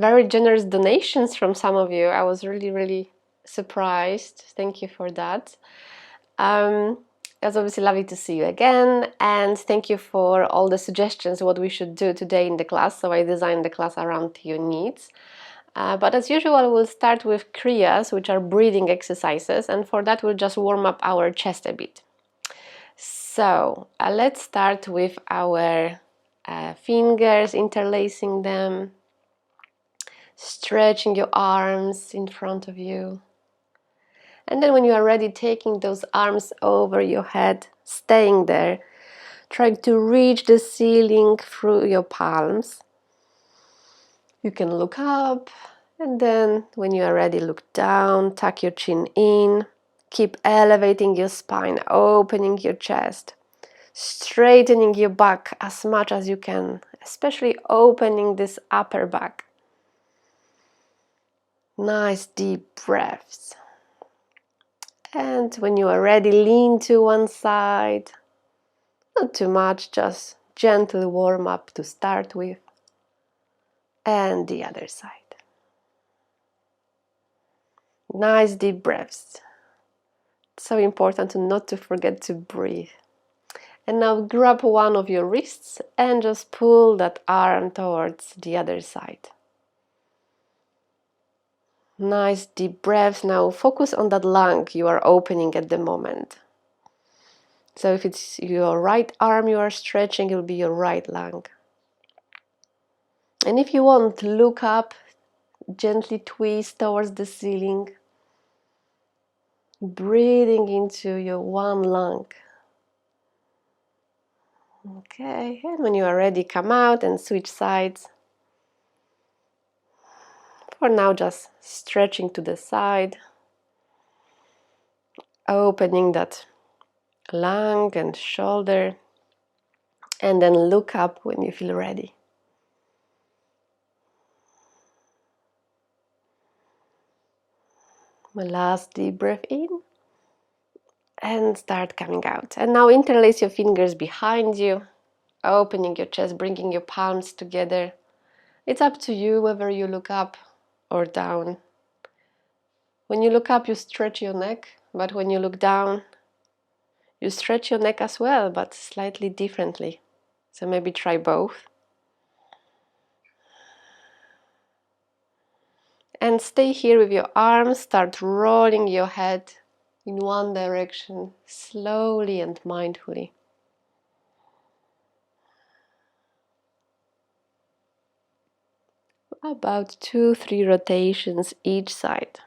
Very generous donations from some of you. I was really surprised. Thank you for that. It's obviously lovely to see you again, and thank you for all the suggestions what we should do today in the class. So I designed the class around your needs. But as usual, we'll start with Kriyas, which are breathing exercises, and for that we'll just warm up our chest a bit. So let's start with our fingers, interlacing them, stretching your arms in front of you. And then when you are ready, taking those arms over your head, staying there, trying to reach the ceiling through your palms. You can look up, and then when you are ready, look down, tuck your chin in, keep elevating your spine, opening your chest, straightening your back as much as you can, especially opening this upper back. Nice deep breaths. And when you are ready, lean to one side. Not too much, just gently warm up to start with. And the other side. Nice deep breaths. It's so important not to forget to breathe. And now grab one of your wrists and just pull that arm towards the other side. Nice deep breaths. Now focus on that lung you are opening at the moment. So if it's your right arm you are stretching, it will be your right lung. And if you want, look up, gently twist towards the ceiling, breathing into your one lung. Okay, and when you are ready, come out and switch sides. For now, just stretching to the side, opening that lung and shoulder, and then look up when you feel ready. My last deep breath in, and start coming out. And now interlace your fingers behind you, opening your chest, bringing your palms together. It's up to you whether you look up or down. When you look up, you stretch your neck, but when you look down, you stretch your neck as well, but slightly differently. So maybe try both. And stay here with your arms, start rolling your head in one direction, slowly and mindfully. About 2-3 rotations each side.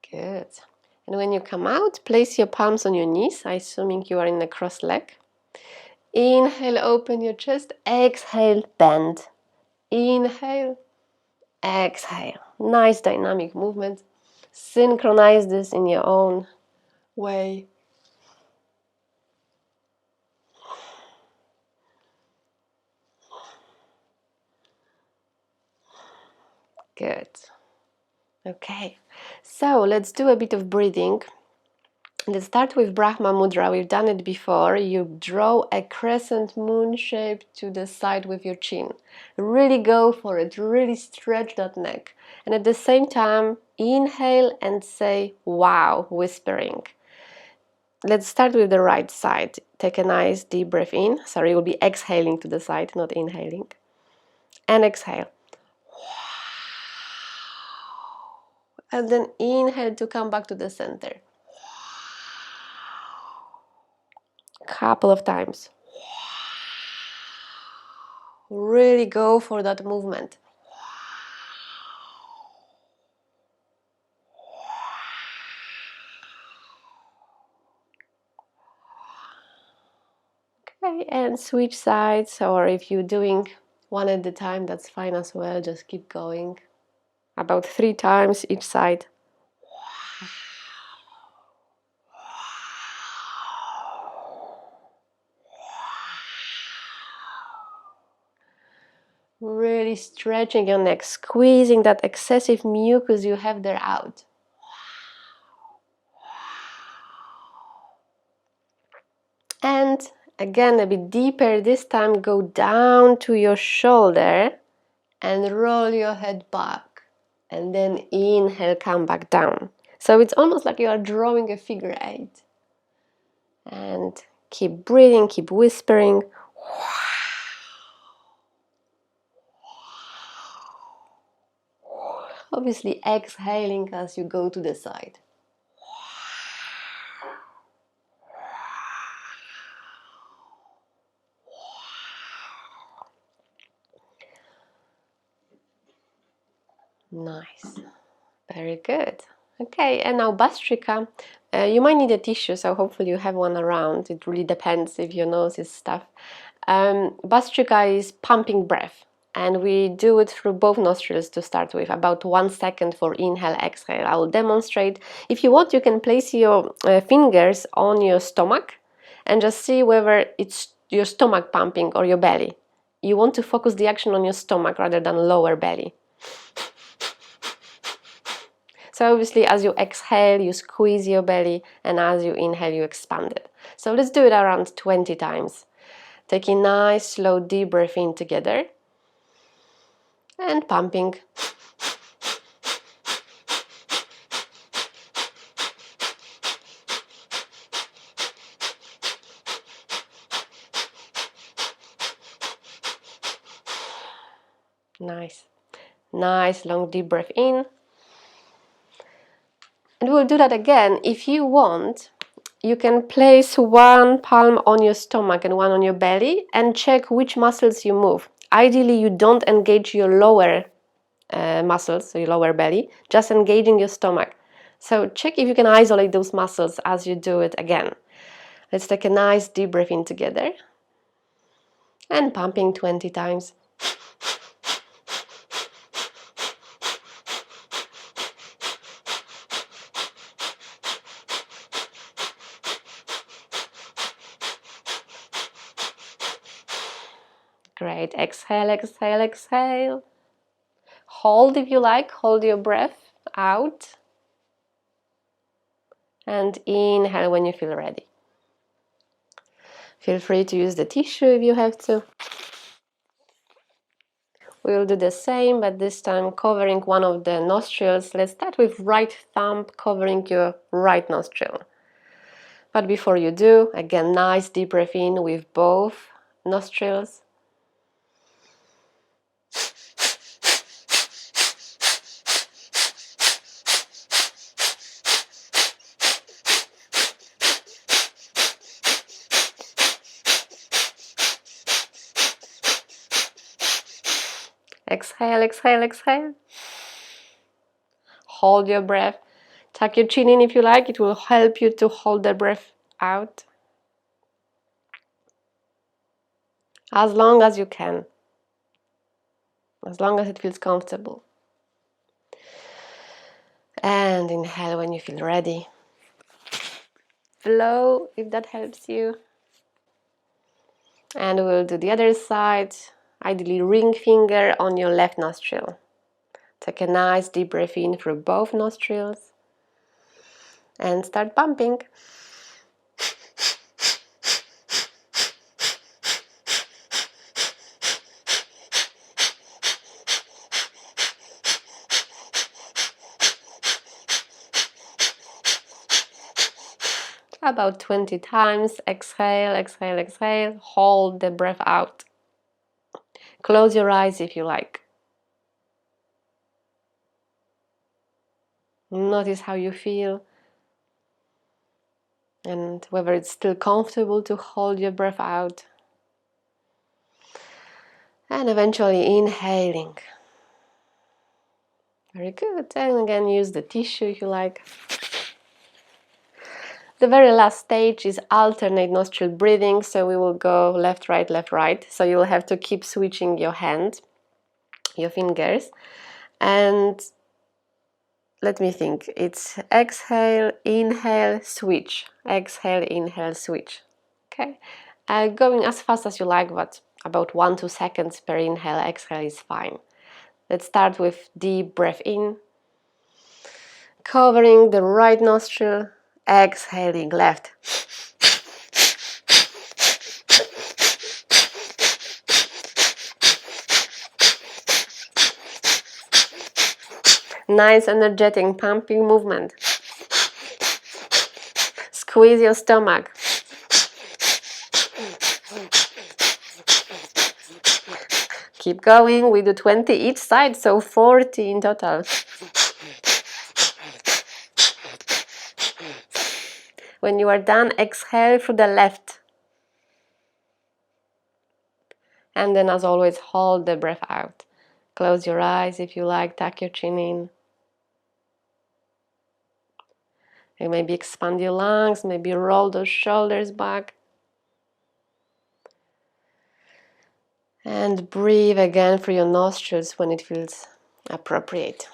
Good. And when you come out, place your palms on your knees, assuming you are in a cross leg. Inhale, open your chest. Exhale, bend. Inhale, exhale. Nice dynamic movement. Synchronize this in your own way. Good. Okay, so let's do a bit of breathing. Let's start with Brahma Mudra. We've done it before. You draw a crescent moon shape to the side with your chin. Really go for it. Really stretch that neck. And at the same time, inhale and say, wow, whispering. Let's start with the right side. Take a nice deep breath in. Sorry, you'll be exhaling to the side, not inhaling. And exhale. And then inhale to come back to the center. Couple of times. Really go for that movement. Okay, and switch sides, or if you're doing one at a time, that's fine as well. Just keep going. About 3 times each side. Really Really stretching your neck, squeezing that excessive mucus you have there out. And again, a bit deeper this time, go down to your shoulder and roll your head back. And then inhale, come back down. So it's almost like you are drawing a figure 8. And keep breathing, keep whispering. Obviously exhaling as you go to the side. Nice. Very good. Okay, and now Bastrika. You might need a tissue, so hopefully you have one around. It really depends if your nose is stuffed. Bastrika is pumping breath, and we do it through both nostrils to start with, about 1 second for inhale, exhale. I will demonstrate. If you want, you can place your fingers on your stomach and just see whether it's your stomach pumping or your belly. You want to focus the action on your stomach rather than lower belly. So obviously as you exhale, you squeeze your belly, and as you inhale, you expand it. So let's do it around 20 times. Take a nice, slow, deep breath in together. And pumping. Nice. Nice, long, deep breath in. And we'll do that again. If you want, you can place one palm on your stomach and one on your belly and check which muscles you move. Ideally, you don't engage your lower muscles, so your lower belly, just engaging your stomach. So check if you can isolate those muscles as you do it again. Let's take a nice deep breath in together and pumping 20 times. Great. Exhale, exhale, exhale. Hold if you like. Hold your breath out. And inhale when you feel ready. Feel free to use the tissue if you have to. We will do the same, but this time covering one of the nostrils. Let's start with right thumb covering your right nostril. But before you do, again, nice deep breath in with both nostrils. Exhale, exhale, exhale. Hold your breath. Tuck your chin in if you like. It will help you to hold the breath out as long as you can, as long as it feels comfortable. And inhale when you feel ready. Flow if that helps you. And we'll do the other side. Ideally ring finger on your left nostril. Take a nice deep breath in through both nostrils and start pumping. About 20 times. Exhale, exhale, exhale. Hold the breath out. Close your eyes if you like. Notice how you feel and whether it's still comfortable to hold your breath out. And eventually inhaling. Very good. And again, use the tissue if you like. The very last stage is alternate nostril breathing, so we will go left, right, left, right. So you will have to keep switching your hand, your fingers. And let me think, it's exhale, inhale, switch. Exhale, inhale, switch. Okay, going as fast as you like, but about 1-2 seconds per inhale, exhale is fine. Let's start with deep breath in, covering the right nostril, exhaling left. Nice energetic pumping movement. Squeeze your stomach. Keep going, we do 20 each side, so 40 in total. When you are done, exhale through the left. And then, as always, hold the breath out. Close your eyes if you like, tuck your chin in. And maybe expand your lungs, maybe roll those shoulders back. And breathe again through your nostrils when it feels appropriate.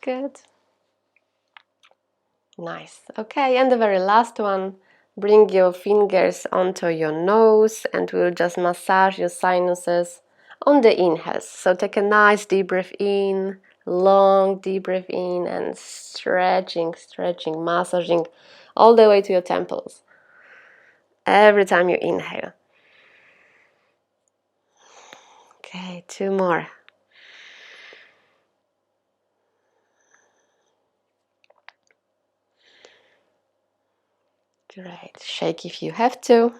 Good. Nice. Okay, and the very last one, bring your fingers onto your nose and we'll just massage your sinuses on the inhales. So take a nice deep breath in, long deep breath in, and stretching, massaging all the way to your temples. Every time you inhale. Okay, 2 more. Great. Shake if you have to.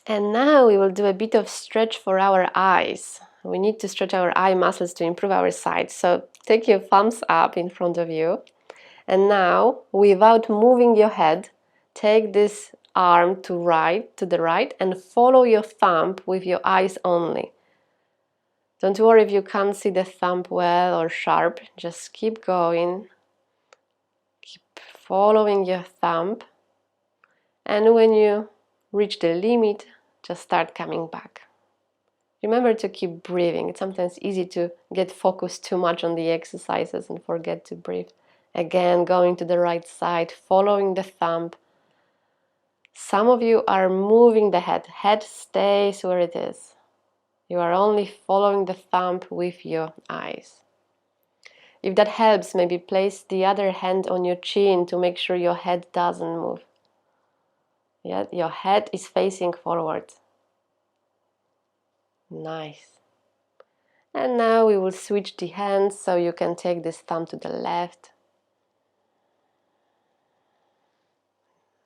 And now we will do a bit of stretch for our eyes. We need to stretch our eye muscles to improve our sight. So take your thumbs up in front of you. And now, without moving your head, take this arm to the right, and follow your thumb with your eyes only. Don't worry if you can't see the thumb well or sharp. Just keep going. Keep following your thumb. And when you reach the limit, just start coming back. Remember to keep breathing. It's sometimes easy to get focused too much on the exercises and forget to breathe. Again, going to the right side, following the thumb. Some of you are moving the head. Head stays where it is. You are only following the thumb with your eyes. If that helps, maybe place the other hand on your chin to make sure your head doesn't move. Yeah, your head is facing forward. Nice. And now we will switch the hands so you can take this thumb to the left.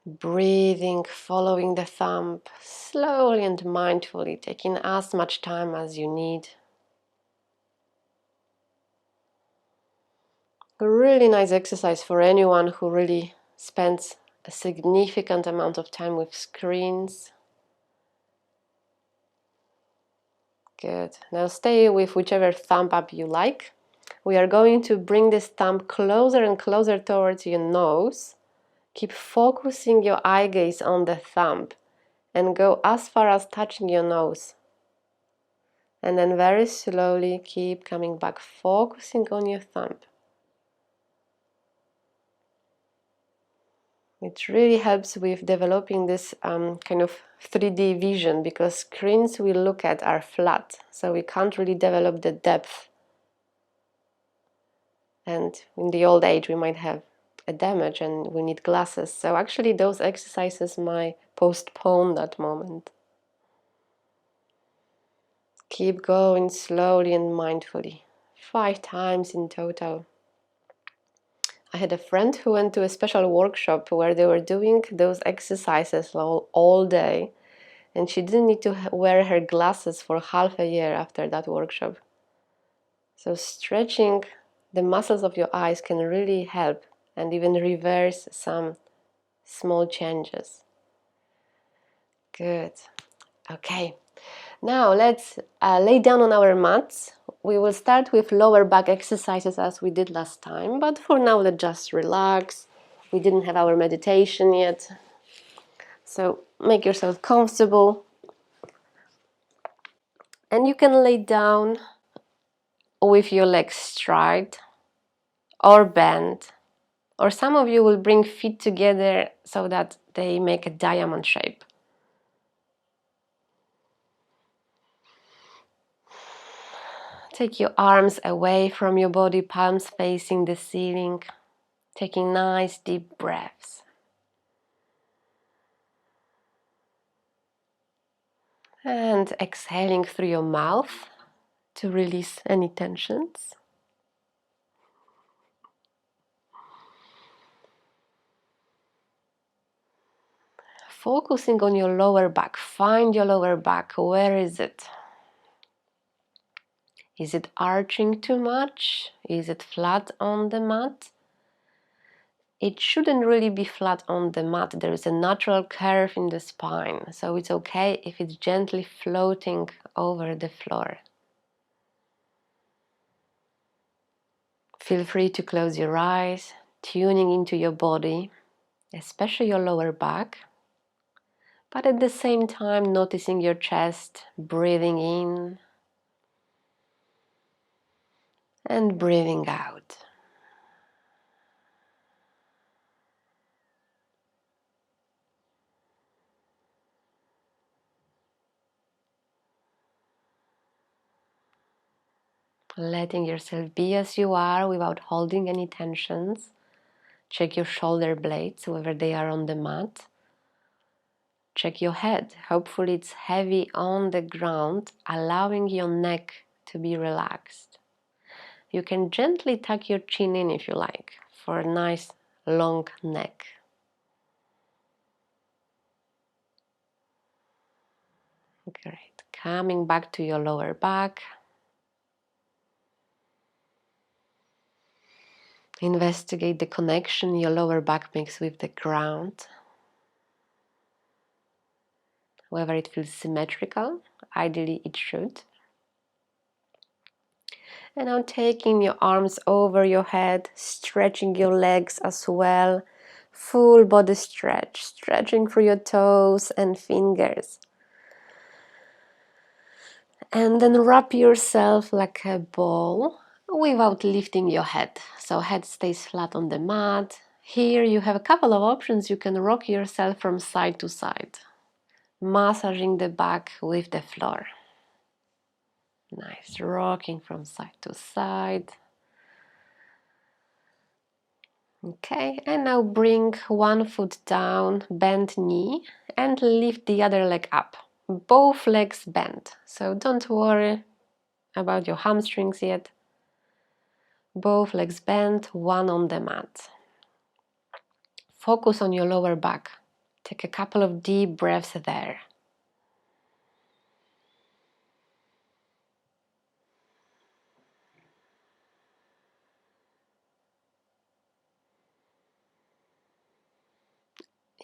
Breathing, following the thumb, slowly and mindfully, taking as much time as you need. A really nice exercise for anyone who really spends a significant amount of time with screens. Good. Now stay with whichever thumb up you like. We are going to bring this thumb closer and closer towards your nose. Keep focusing your eye gaze on the thumb and go as far as touching your nose. And then very slowly keep coming back, focusing on your thumb. It really helps with developing this kind of 3D vision, because screens we look at are flat, so we can't really develop the depth. And in the old age we might have a damage and we need glasses. So actually those exercises might postpone that moment. Keep going slowly and mindfully. 5 times in total. I had a friend who went to a special workshop where they were doing those exercises all day, and she didn't need to wear her glasses for half a year after that workshop. So stretching the muscles of your eyes can really help and even reverse some small changes. Good. Okay. Now let's lay down on our mats. We will start with lower back exercises as we did last time, but for now let's just relax. We didn't have our meditation yet. So make yourself comfortable. And you can lay down with your legs straight or bent. Or some of you will bring feet together so that they make a diamond shape. Take your arms away from your body, palms facing the ceiling, taking nice deep breaths. And exhaling through your mouth to release any tensions. Focusing on your lower back. Find your lower back. Where is it? Is it arching too much? Is it flat on the mat? It shouldn't really be flat on the mat. There is a natural curve in the spine, so it's okay if it's gently floating over the floor. Feel free to close your eyes, tuning into your body, especially your lower back, but at the same time noticing your chest, breathing in and breathing out. Letting yourself be as you are without holding any tensions. Check your shoulder blades, whether they are on the mat. Check your head. Hopefully it's heavy on the ground, allowing your neck to be relaxed. You can gently tuck your chin in if you like, for a nice long neck. Great. Coming back to your lower back. Investigate the connection your lower back makes with the ground. Whether it feels symmetrical, ideally it should. And now taking your arms over your head, stretching your legs as well. Full body stretch, stretching through your toes and fingers. And then wrap yourself like a ball without lifting your head. So head stays flat on the mat. Here you have a couple of options. You can rock yourself from side to side, massaging the back with the floor. Nice, rocking from side to side. Okay, and now bring one foot down, bend knee, and lift the other leg up. Both legs bent, so don't worry about your hamstrings yet. Both legs bent, one on the mat. Focus on your lower back. Take a couple of deep breaths there.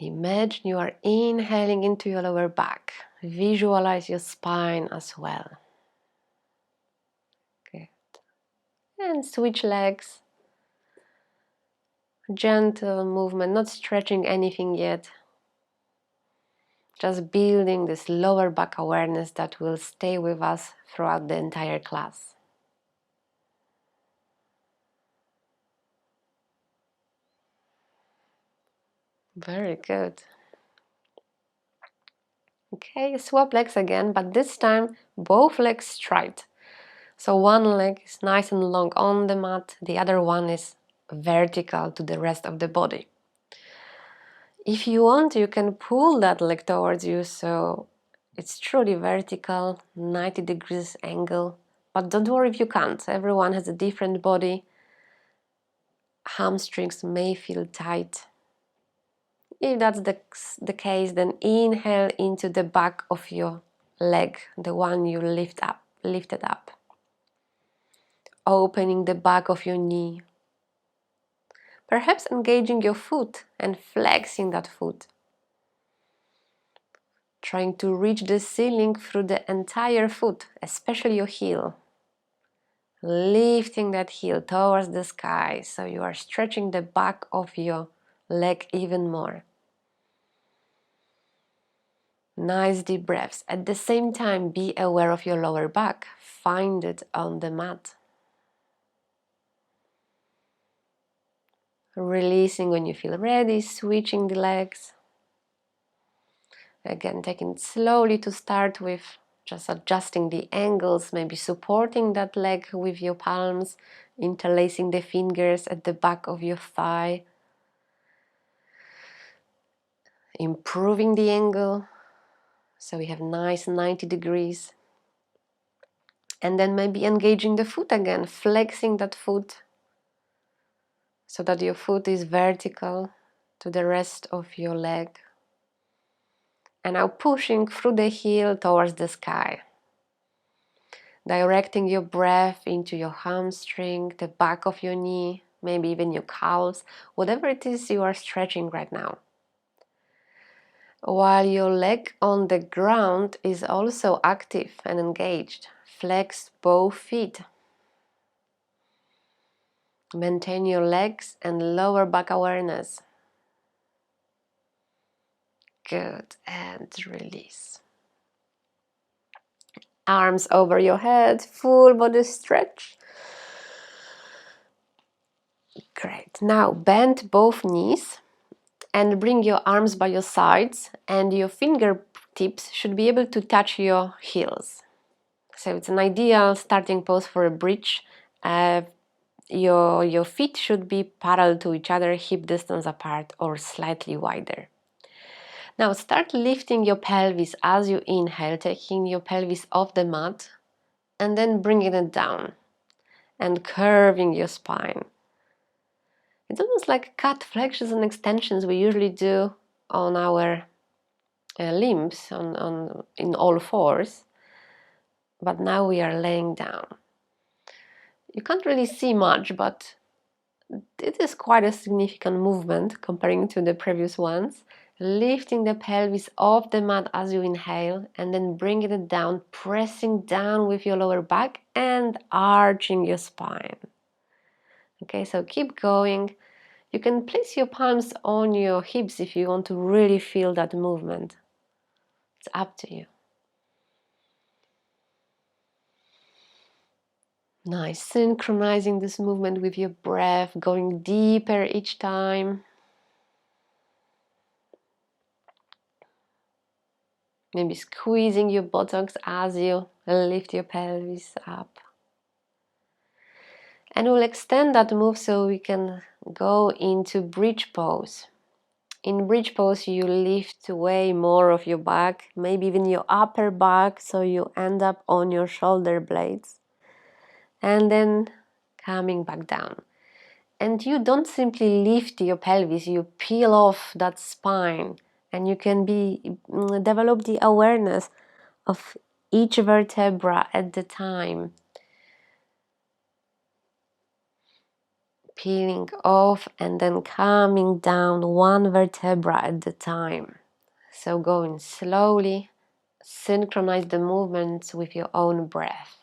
Imagine you are inhaling into your lower back. Visualize your spine as well. Good. And switch legs. Gentle movement, not stretching anything yet. Just building this lower back awareness that will stay with us throughout the entire class. Very good. Okay, swap legs again, but this time both legs straight. So one leg is nice and long on the mat, the other one is vertical to the rest of the body. If you want, you can pull that leg towards you so it's truly vertical, 90 degrees angle. But don't worry if you can't. Everyone has a different body. Hamstrings may feel tight. If that's the case, then inhale into the back of your leg, the one you lifted up. Opening the back of your knee. Perhaps engaging your foot and flexing that foot. Trying to reach the ceiling through the entire foot, especially your heel. Lifting that heel towards the sky so you are stretching the back of your leg even more. Nice deep breaths. At the same time, be aware of your lower back. Find it on the mat. Releasing when you feel ready, switching the legs. Again, taking it slowly to start with, Just adjusting the angles, maybe supporting that leg with your palms, interlacing the fingers at the back of your thigh, improving the angle so we have nice 90 degrees. And then maybe engaging the foot again, flexing that foot so that your foot is vertical to the rest of your leg. And now pushing through the heel towards the sky. Directing your breath into your hamstring, the back of your knee, maybe even your calves, whatever it is you are stretching right now. While your leg on the ground is also active and engaged. Flex both feet. Maintain your legs and lower back awareness. Good, and release. Arms over your head, full body stretch. Great. Now bend both knees and bring your arms by your sides, and your fingertips should be able to touch your heels. So it's an ideal starting pose for a bridge. Your feet should be parallel to each other, hip distance apart or slightly wider. Now start lifting your pelvis as you inhale, taking your pelvis off the mat and then bringing it down and curving your spine. It's almost like cat flexions and extensions we usually do on our limbs in all fours, but now we are laying down. You can't really see much, but it is quite a significant movement comparing to the previous ones. Lifting the pelvis off the mat as you inhale and then bringing it down, pressing down with your lower back and arching your spine. Okay, so keep going. You can place your palms on your hips if you want to really feel that movement. It's up to you. Nice, synchronizing this movement with your breath, going deeper each time. Maybe squeezing your buttocks as you lift your pelvis up. And we'll extend that move so we can go into bridge pose. In bridge pose, you lift way more of your back, maybe even your upper back, so you end up on your shoulder blades. And then coming back down. And you don't simply lift your pelvis, you peel off that spine, and you can develop the awareness of each vertebra at the time. Peeling off and then coming down one vertebra at the time. So going slowly, synchronize the movements with your own breath.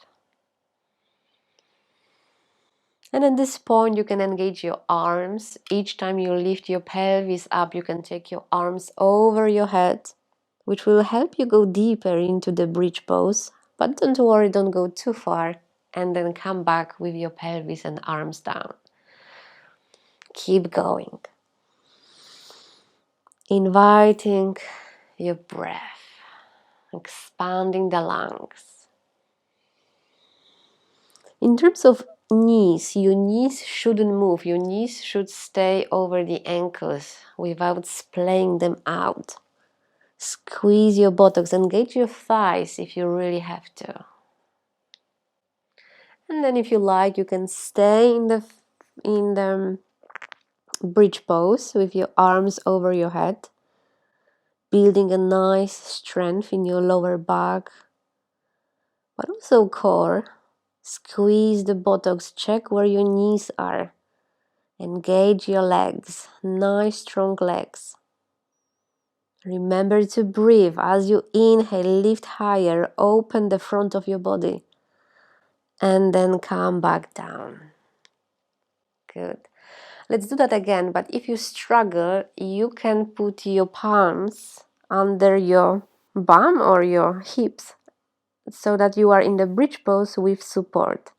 And at this point you can engage your arms. Each time you lift your pelvis up, you can take your arms over your head, which will help you go deeper into the bridge pose. But don't worry, don't go too far, and then come back with your pelvis and arms down. Keep going. Inviting your breath, expanding the lungs. In terms of knees, your knees shouldn't move. Your knees should stay over the ankles without splaying them out. Squeeze your buttocks, engage your thighs if you really have to. And then if you like, you can stay in the bridge pose with your arms over your head, building a nice strength in your lower back, but also core. Squeeze the buttocks, check where your knees are. Engage your legs, nice strong legs. Remember to breathe. As you inhale, lift higher, open the front of your body, and then come back down. Good. Let's do that again, but if you struggle, you can put your palms under your bum or your hips so that you are in the bridge pose with support.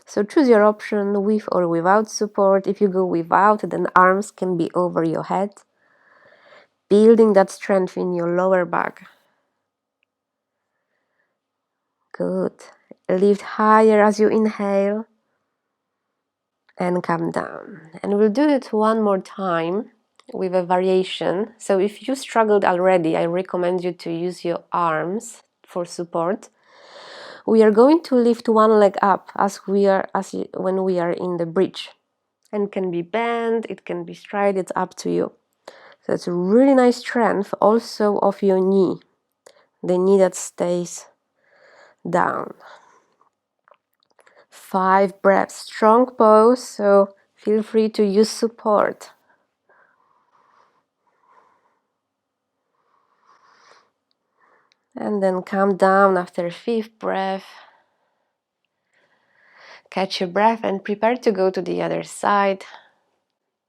So choose your option, with or without support. If you go without, then arms can be over your head, building that strength in your lower back. Good. Lift higher as you inhale and come down. And we'll do it one more time with a variation. So if you struggled already, I recommend you to use your arms for support. We are going to lift one leg up when we are in the bridge. And can be bent, it can be straight, it's up to you. So it's a really nice strength also of your knee, the knee that stays down. 5 breaths, strong pose, so feel free to use support. And then come down after 5th breath. Catch your breath and prepare to go to the other side.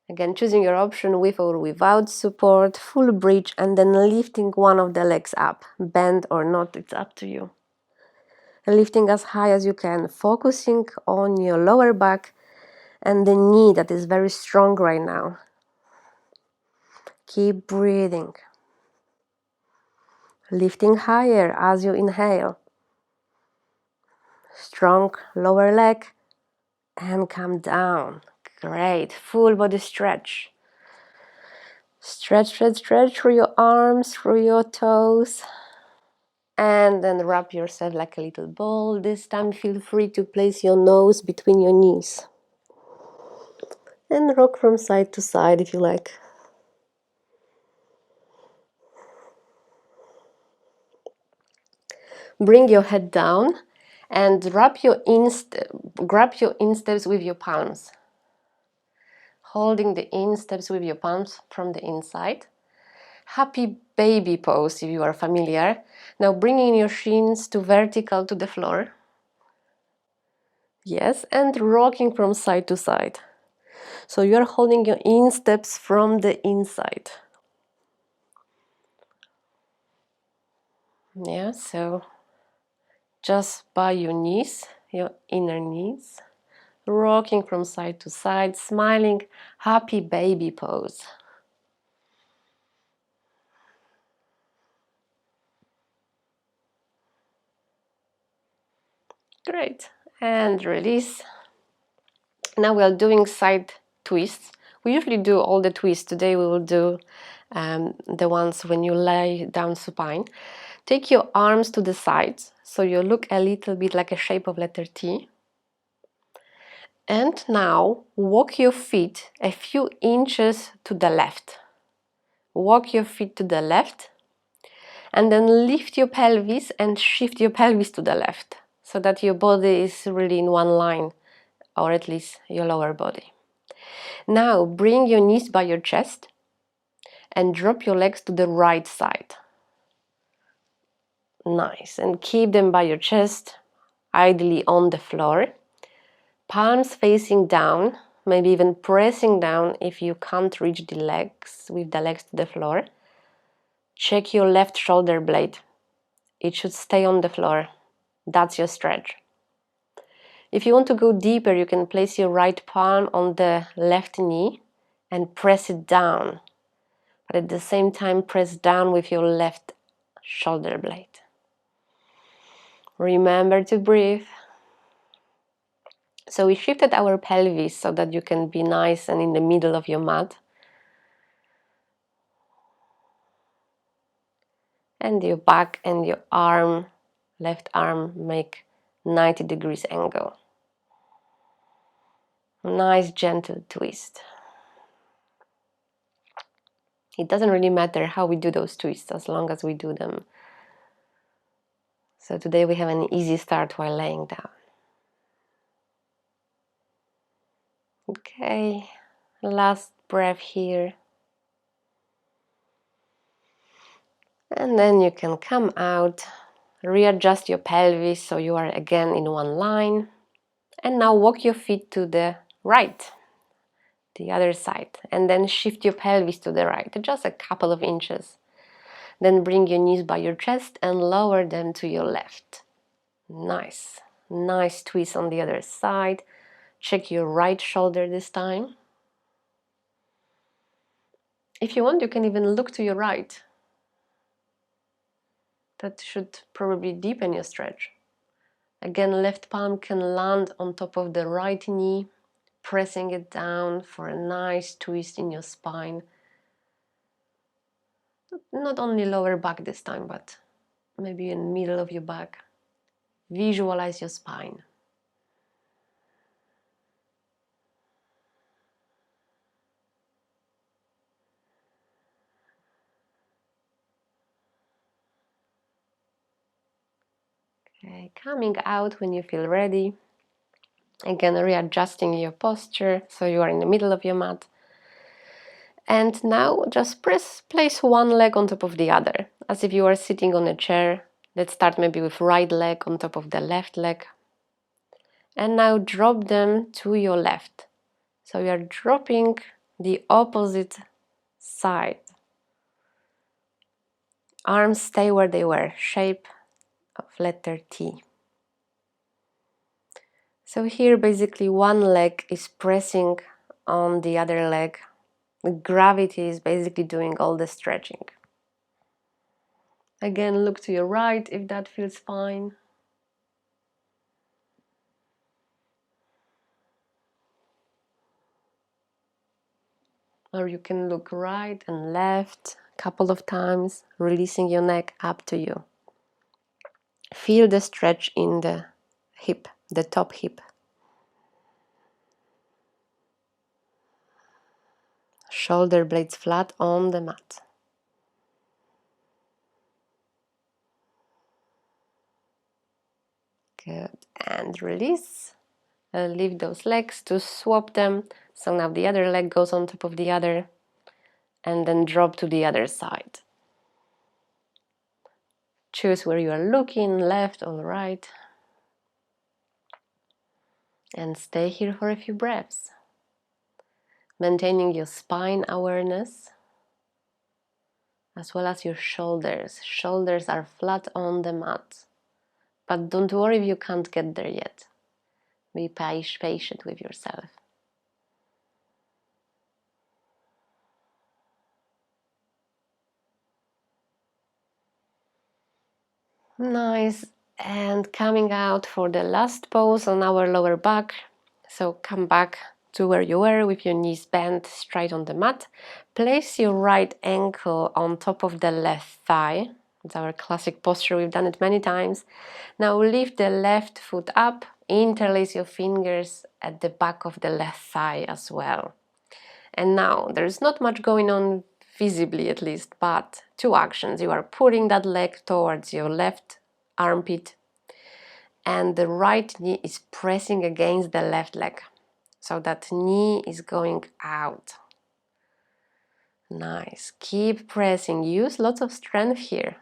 Again, choosing your option with or without support, full bridge, and then lifting one of the legs up. Bend or not, it's up to you. Lifting as high as you can, focusing on your lower back and the knee that is very strong right now. Keep breathing. Lifting higher as you inhale. Strong lower leg and come down. Great. Full body stretch. Stretch, stretch, stretch through your arms, through your toes. And then wrap yourself like a little ball. This time feel free to place your nose between your knees. And rock from side to side if you like. Bring your head down and grab your insteps with your palms. Holding the insteps with your palms from the inside. Happy baby pose if you are familiar. Now bringing your shins to vertical to the floor. Yes, and rocking from side to side. So you're holding your insteps from the inside. Yeah, so just by your knees, your inner knees, rocking from side to side, smiling, happy baby pose. Great, and release. Now we are doing side twists. We usually do all the twists. Today we will do the ones when you lie down supine. Take your arms to the sides, so you look a little bit like a shape of letter T. And now walk your feet a few inches to the left. Walk your feet to the left, and then lift your pelvis and shift your pelvis to the left, so that your body is really in one line, or at least your lower body. Now bring your knees by your chest and drop your legs to the right side. Nice, and keep them by your chest, ideally on the floor. Palms facing down, maybe even pressing down if you can't reach the legs, with the legs to the floor. Check your left shoulder blade. It should stay on the floor. That's your stretch. If you want to go deeper, you can place your right palm on the left knee and press it down. But at the same time, press down with your left shoulder blade. Remember to breathe. So we shifted our pelvis so that you can be nice and in the middle of your mat. And your back and your arm, left arm, make 90 degrees angle. Nice gentle twist. It doesn't really matter how we do those twists as long as we do them. So today we have an easy start while laying down. Okay, last breath here. And then you can come out, readjust your pelvis so you are again in one line. And now walk your feet to the right, the other side, and then shift your pelvis to the right, just a couple of inches. Then bring your knees by your chest and lower them to your left. Nice, nice twist on the other side. Check your right shoulder this time. If you want, you can even look to your right. That should probably deepen your stretch. Again, left palm can land on top of the right knee, pressing it down for a nice twist in your spine. Not only lower back this time, but maybe in middle of your back. Visualize your spine. Okay, coming out when you feel ready. Again, readjusting your posture so you are in the middle of your mat. And now just place one leg on top of the other, as if you are sitting on a chair. Let's start maybe with right leg on top of the left leg. And now drop them to your left. So you are dropping the opposite side. Arms stay where they were, shape of letter T. So here basically one leg is pressing on the other leg. The gravity is basically doing all the stretching. Again, look to your right if that feels fine. Or you can look right and left a couple of times, releasing your neck, up to you. Feel the stretch in the hip, the top hip. Shoulder blades flat on the mat. Good. And release. Leave those legs to swap them. So now the other leg goes on top of the other. And then drop to the other side. Choose where you are looking, left or right. And stay here for a few breaths. Maintaining your spine awareness, as well as your shoulders. Shoulders are flat on the mat. But don't worry if you can't get there yet. Be patient with yourself. Nice. And coming out for the last pose on our lower back. So come back to where you were with your knees bent straight on the mat. Place your right ankle on top of the left thigh. It's our classic posture, we've done it many times. Now lift the left foot up, interlace your fingers at the back of the left thigh as well. And now there's not much going on visibly at least, but two actions. You are pulling that leg towards your left armpit and the right knee is pressing against the left leg. So that knee is going out. Nice. Keep pressing. Use lots of strength here.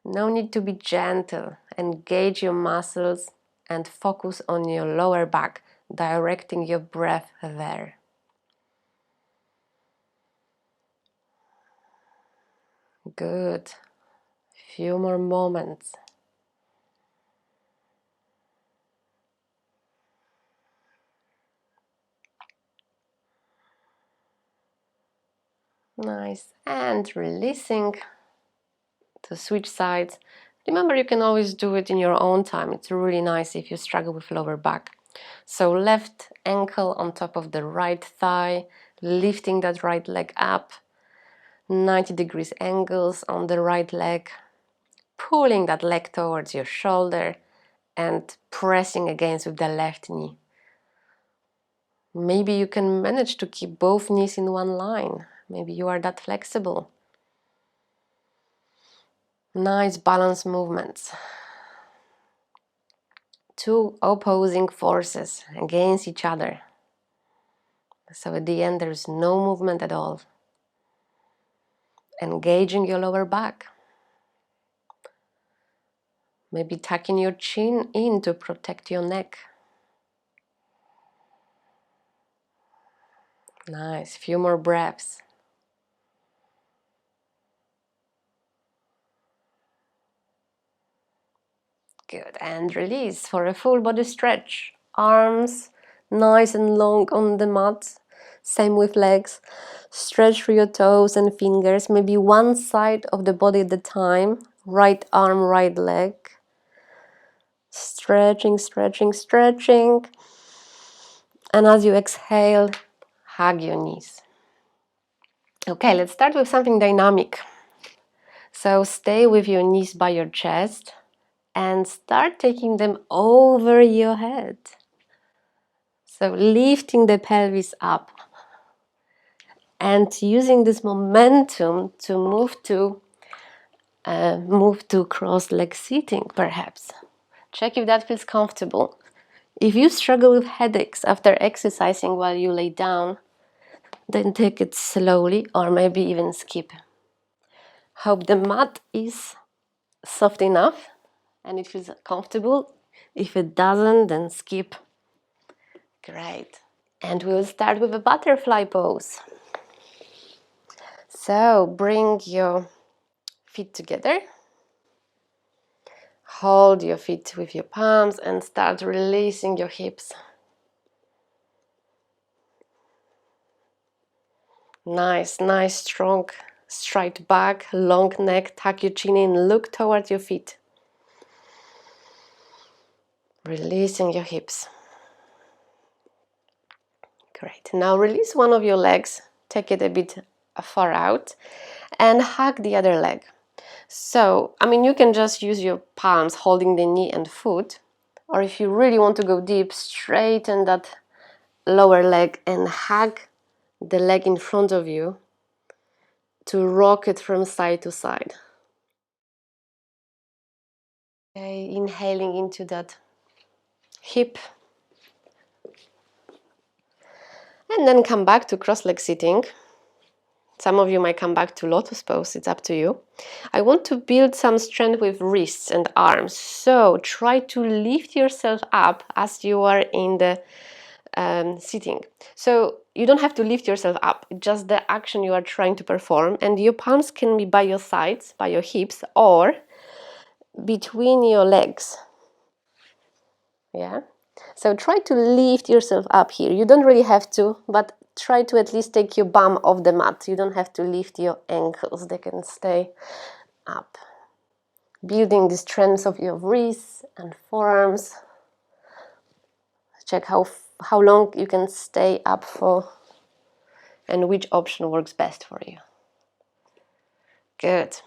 No need to be gentle. Engage your muscles and focus on your lower back, directing your breath there. Good. Few more moments. Nice. And releasing to switch sides. Remember, you can always do it in your own time. It's really nice if you struggle with lower back. So left ankle on top of the right thigh, lifting that right leg up, 90 degrees angles on the right leg, pulling that leg towards your shoulder and pressing against with the left knee. Maybe you can manage to keep both knees in one line. Maybe you are that flexible. Nice balance movements. Two opposing forces against each other. So at the end there's no movement at all. Engaging your lower back. Maybe tucking your chin in to protect your neck. Nice, few more breaths. Good, and release for a full body stretch. Arms nice and long on the mat. Same with legs. Stretch through your toes and fingers, maybe one side of the body at a time. Right arm, right leg. Stretching, stretching, stretching. And as you exhale, hug your knees. Okay, let's start with something dynamic. So stay with your knees by your chest and start taking them over your head. So lifting the pelvis up and using this momentum to move to cross-leg sitting, perhaps. Check if that feels comfortable. If you struggle with headaches after exercising while you lay down, then take it slowly or maybe even skip. Hope the mat is soft enough and it feels comfortable. If it doesn't, then skip. Great. And we'll start with a butterfly pose. So bring your feet together. Hold your feet with your palms and start releasing your hips. Nice, nice, strong, straight back, long neck, tuck your chin in, look toward your feet. Releasing your hips. Great. Now release one of your legs, take it a bit far out, and hug the other leg. So, you can just use your palms holding the knee and foot, or if you really want to go deep, straighten that lower leg and hug the leg in front of you to rock it from side to side. Okay, inhaling into that hip. And then come back to cross-leg sitting. Some of you might come back to lotus pose, it's up to you. I want to build some strength with wrists and arms. So try to lift yourself up as you are in the sitting. So you don't have to lift yourself up, just the action you are trying to perform. And your palms can be by your sides, by your hips, or between your legs. Yeah. So try to lift yourself up here. You don't really have to, but try to at least take your bum off the mat. You don't have to lift your ankles. They can stay up. Building the strength of your wrists and forearms. Check how long you can stay up for and which option works best for you. Good.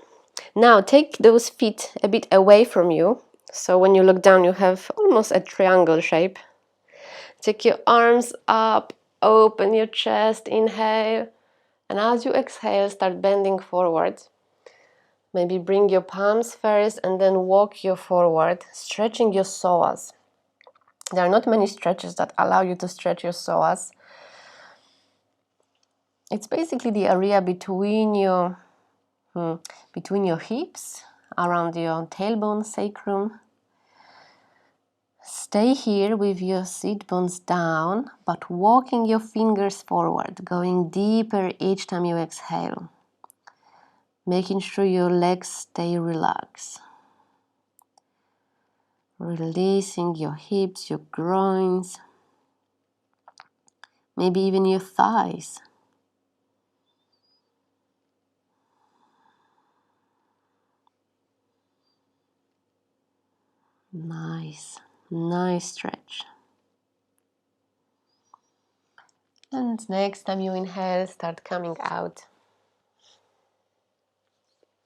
Now take those feet a bit away from you. So when you look down, you have almost a triangle shape. Take your arms up, open your chest, inhale. And as you exhale, start bending forward. Maybe bring your palms first and then walk you forward, stretching your psoas. There are not many stretches that allow you to stretch your psoas. It's basically the area between your hips, around your tailbone, sacrum. Stay here with your sit bones down, but walking your fingers forward, going deeper each time you exhale. Making sure your legs stay relaxed. Releasing your hips, your groins, maybe even your thighs. Nice, nice stretch. And next time you inhale, start coming out.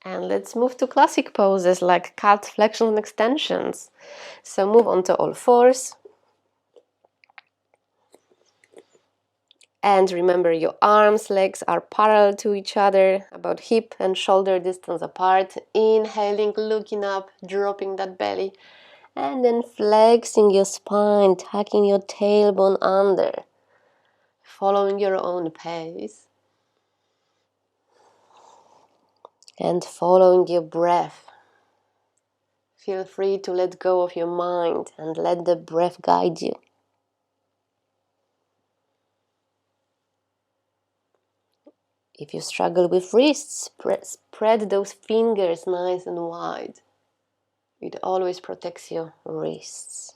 And let's move to classic poses like cat flexion and extensions. So move onto all fours. And remember your arms, legs are parallel to each other, about hip and shoulder distance apart. Inhaling, looking up, dropping that belly. And then flexing your spine, tucking your tailbone under. Following your own pace. And following your breath. Feel free to let go of your mind and let the breath guide you. If you struggle with wrists, spread those fingers nice and wide. It always protects your wrists.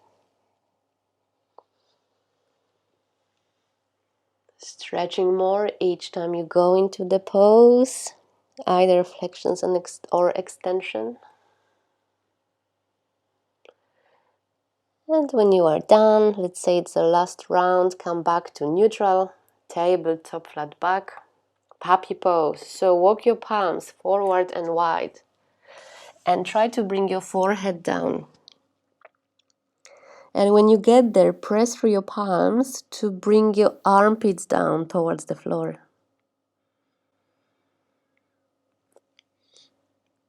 Stretching more each time you go into the pose, either flexions or extension. And when you are done, let's say it's the last round, come back to neutral, tabletop flat back, puppy pose. So walk your palms forward and wide and try to bring your forehead down. And when you get there, press through your palms to bring your armpits down towards the floor.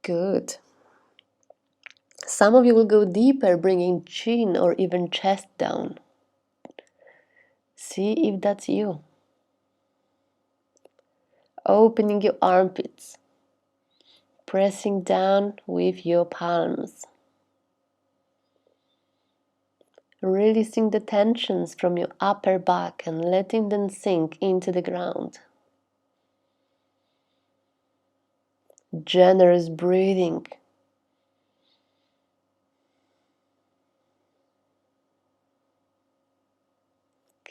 Good. Some of you will go deeper, bringing chin or even chest down. See if that's you. Opening your armpits, pressing down with your palms. Releasing the tensions from your upper back and letting them sink into the ground. Generous breathing.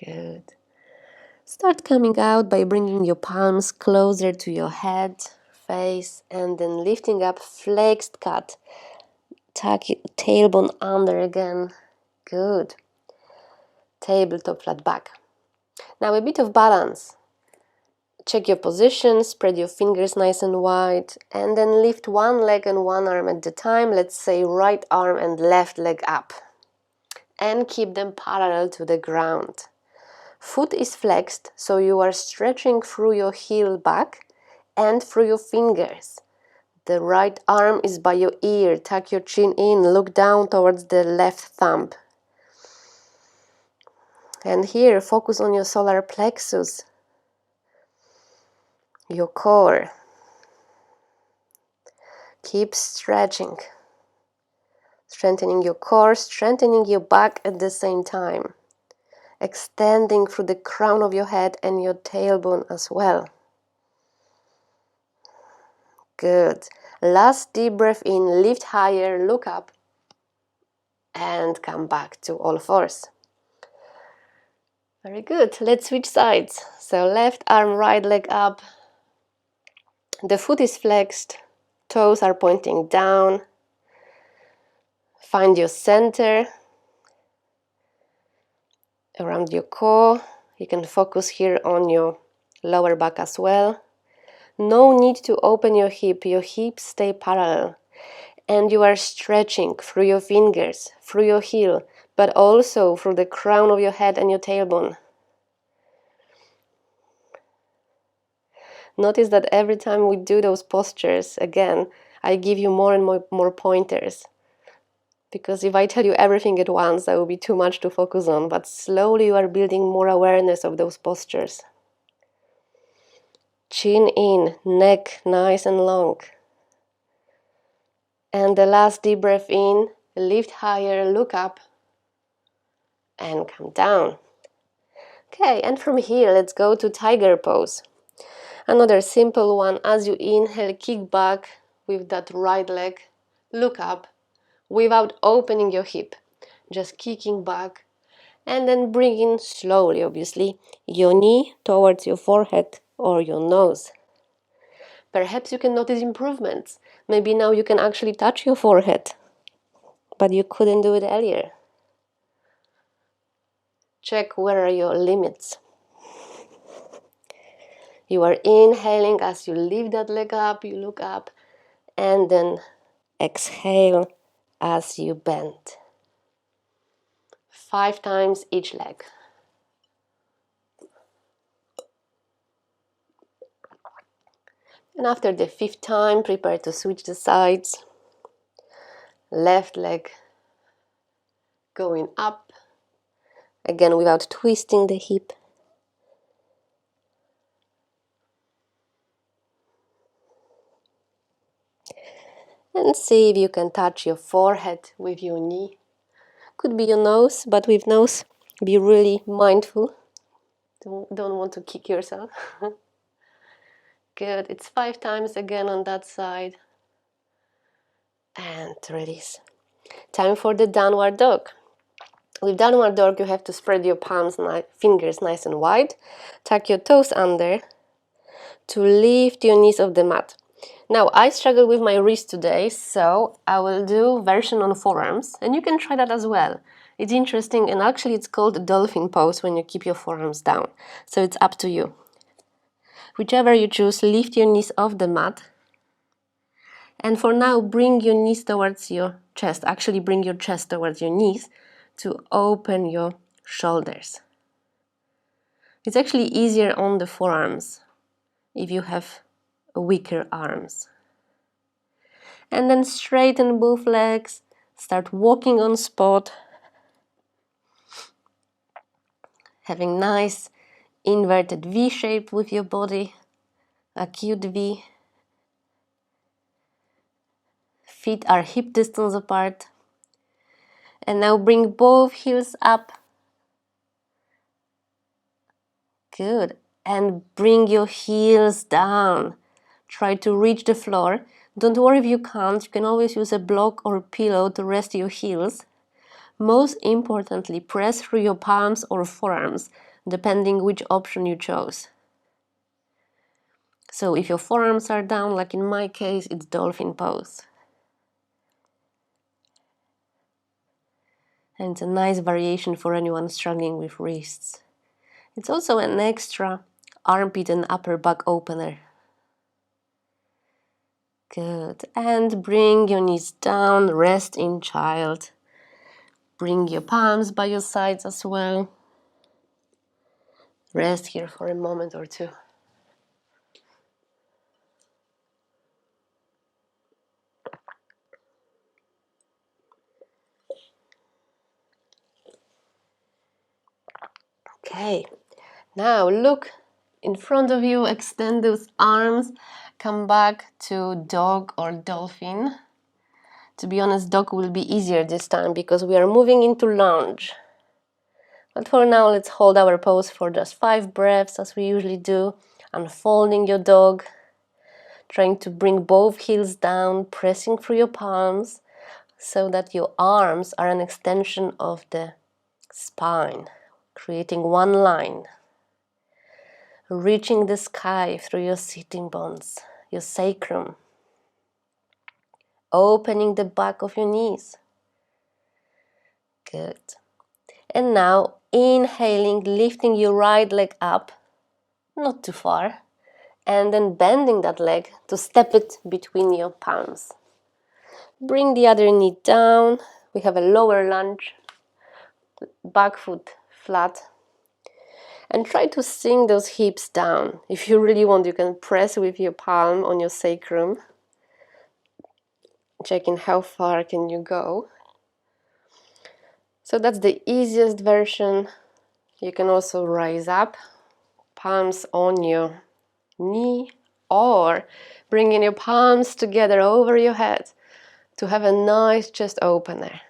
Good. Start coming out by bringing your palms closer to your head, face, and then lifting up, flexed cat. Tuck your tailbone under again. Good. Tabletop flat back. Now a bit of balance. Check your position, spread your fingers nice and wide, and then lift one leg and one arm at a time. Let's say right arm and left leg up. And keep them parallel to the ground. Foot is flexed, so you are stretching through your heel back and through your fingers. The right arm is by your ear. Tuck your chin in, look down towards the left thumb. And here, focus on your solar plexus, your core. Keep stretching. Strengthening your core, strengthening your back at the same time. Extending through the crown of your head and your tailbone as well. Good. Last deep breath in, lift higher, look up, and come back to all fours. Very good. Let's switch sides. So left arm, right leg up. The foot is flexed, toes are pointing down. Find your center around your core. You can focus here on your lower back as well. No need to open your hips stay parallel. And you are stretching through your fingers, through your heel, but also through the crown of your head and your tailbone. Notice that every time we do those postures, again, I give you more and more pointers. Because if I tell you everything at once, that will be too much to focus on, but slowly you are building more awareness of those postures. Chin in, neck nice and long. And the last deep breath in, lift higher, look up, and come down. Okay, and from here, let's go to tiger pose. Another simple one. As you inhale, kick back with that right leg, look up, without opening your hip, just kicking back, and then bringing slowly, obviously, your knee towards your forehead or your nose. Perhaps you can notice improvements. Maybe now you can actually touch your forehead, but you couldn't do it earlier. Check where are your limits. You are inhaling as you lift that leg up, you look up, and then exhale as you bend. 5 times each leg. And after the 5th time, prepare to switch the sides. Left leg going up, again without twisting the hip. And see if you can touch your forehead with your knee. Could be your nose, but with nose, be really mindful. Don't want to kick yourself. Good. It's 5 times again on that side. And release. Time for the downward dog. With downward dog, you have to spread your fingers nice and wide. Tuck your toes under to lift your knees off the mat. Now, I struggle with my wrist today, so I will do version on forearms, and you can try that as well. It's interesting, and actually it's called a dolphin pose when you keep your forearms down. So it's up to you. Whichever you choose, lift your knees off the mat. And for now, bring your knees towards your chest. Actually, bring your chest towards your knees to open your shoulders. It's actually easier on the forearms if you have weaker arms. And then straighten both legs. Start walking on spot. Having nice inverted V shape with your body. Acute V. Feet are hip distance apart. And now bring both heels up. Good. And bring your heels down. Try to reach the floor. Don't worry if you can't. You can always use a block or a pillow to rest your heels. Most importantly, press through your palms or forearms, depending which option you chose. So if your forearms are down, like in my case, it's dolphin pose. And it's a nice variation for anyone struggling with wrists. It's also an extra armpit and upper back opener. Good. And bring your knees down, rest in child. Bring your palms by your sides as well. Rest here for a moment or two. Okay, now look in front of you, extend those arms, come back to dog or dolphin. To be honest, dog will be easier this time because we are moving into lunge. But for now, let's hold our pose for just 5 breaths as we usually do. Unfolding your dog, trying to bring both heels down, pressing through your palms so that your arms are an extension of the spine, creating one line. Reaching the sky through your sitting bones, your sacrum. Opening the back of your knees. Good. And now inhaling, lifting your right leg up, not too far, and then bending that leg to step it between your palms. Bring the other knee down. We have a lower lunge, back foot flat. And try to sink those hips down. If you really want, you can press with your palm on your sacrum, checking how far can you go. So that's the easiest version. You can also rise up, palms on your knee, or bringing your palms together over your head to have a nice chest opener.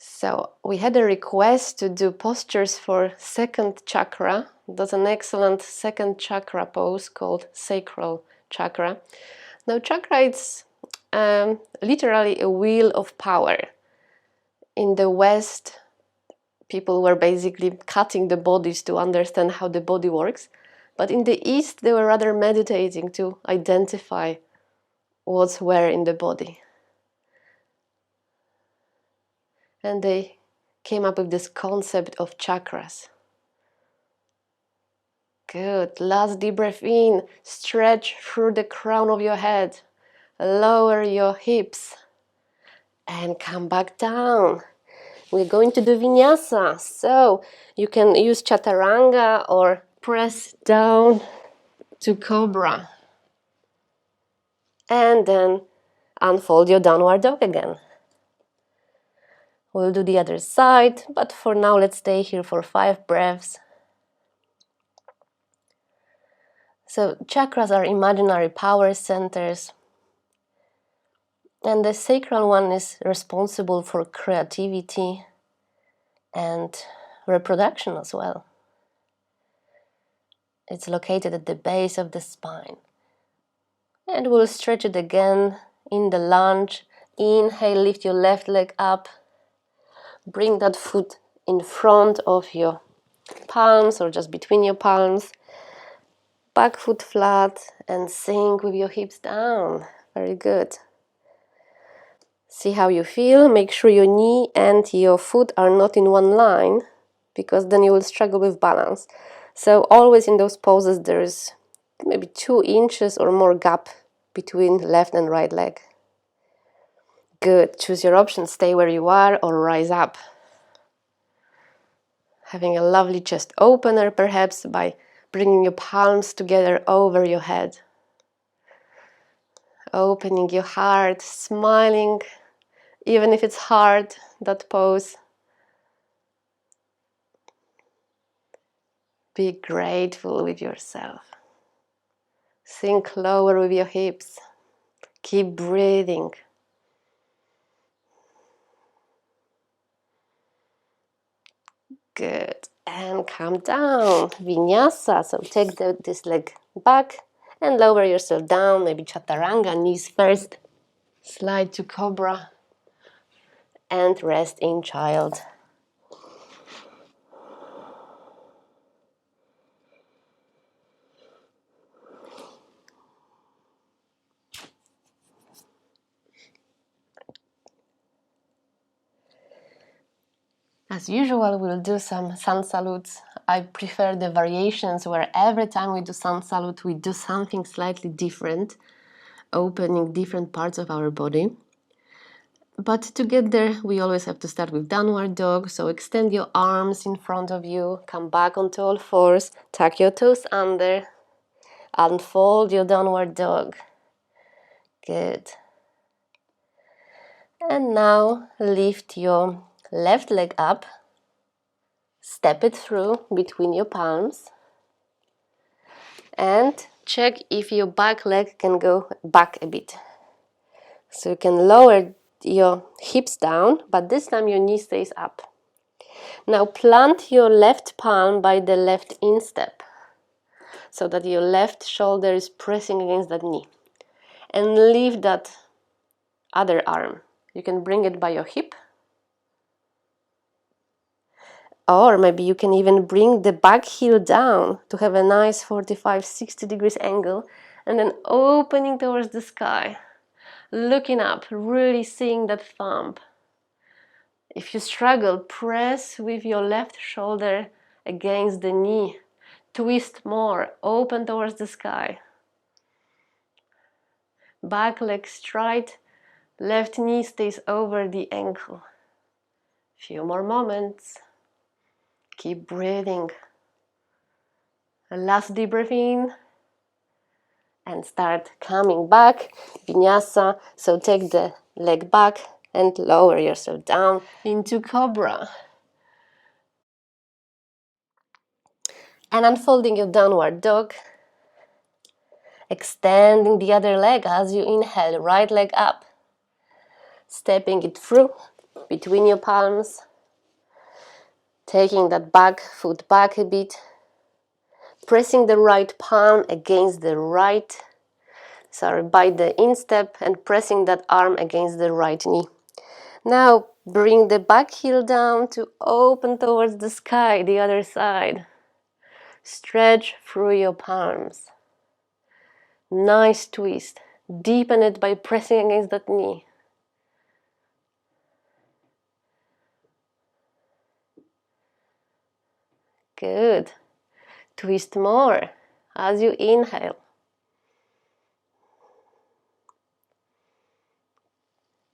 So we had a request to do postures for second chakra. That's an excellent second chakra pose called sacral chakra. Now chakra is literally a wheel of power. In the West, people were basically cutting the bodies to understand how the body works. But in the East, they were rather meditating to identify what's where in the body. And they came up with this concept of chakras. Good. Last deep breath in. Stretch through the crown of your head. Lower your hips. And come back down. We're going to do vinyasa. So you can use chaturanga or press down to cobra. And then unfold your downward dog again. We'll do the other side, but for now let's stay here for 5 breaths. So chakras are imaginary power centers, and the sacral one is responsible for creativity and reproduction as well. It's located at the base of the spine. And we'll stretch it again in the lunge. Inhale, lift your left leg up. Bring that foot in front of your palms or just between your palms. Back foot flat and sink with your hips down. Very good. See how you feel. Make sure your knee and your foot are not in one line, because then you will struggle with balance. So always in those poses there is maybe 2 inches or more gap between left and right leg. Good. Choose your option. Stay where you are or rise up. Having a lovely chest opener, perhaps by bringing your palms together over your head. Opening your heart, smiling, even if it's hard, that pose. Be grateful with yourself. Sink lower with your hips. Keep breathing. Good. And come down. Vinyasa. So take this leg back and lower yourself down. Maybe chaturanga, knees first. Slide to cobra. And rest in child. As usual, we'll do some sun salutes. I prefer the variations where every time we do sun salute, we do something slightly different, opening different parts of our body. But to get there, we always have to start with downward dog. So extend your arms in front of you, come back onto all fours, tuck your toes under, unfold your downward dog. Good. And now lift your left leg up. Step it through between your palms and check if your back leg can go back a bit. So you can lower your hips down, but this time your knee stays up. Now plant your left palm by the left instep so that your left shoulder is pressing against that knee. And leave that other arm. You can bring it by your hip. Or maybe you can even bring the back heel down to have a nice 45-60 degrees angle, and then opening towards the sky, looking up, really seeing that thumb. If you struggle, press with your left shoulder against the knee. Twist more, open towards the sky. Back leg straight, left knee stays over the ankle. Few more moments. Keep breathing. Last deep breath in. And start coming back. Vinyasa. So take the leg back and lower yourself down into cobra. And unfolding your downward dog. Extending the other leg as you inhale. Right leg up. Stepping it through between your palms. Taking that back foot back a bit. Pressing the right palm against the by the instep and pressing that arm against the right knee. Now bring the back heel down to open towards the sky, the other side. Stretch through your palms. Nice twist. Deepen it by pressing against that knee. Good. Twist more as you inhale.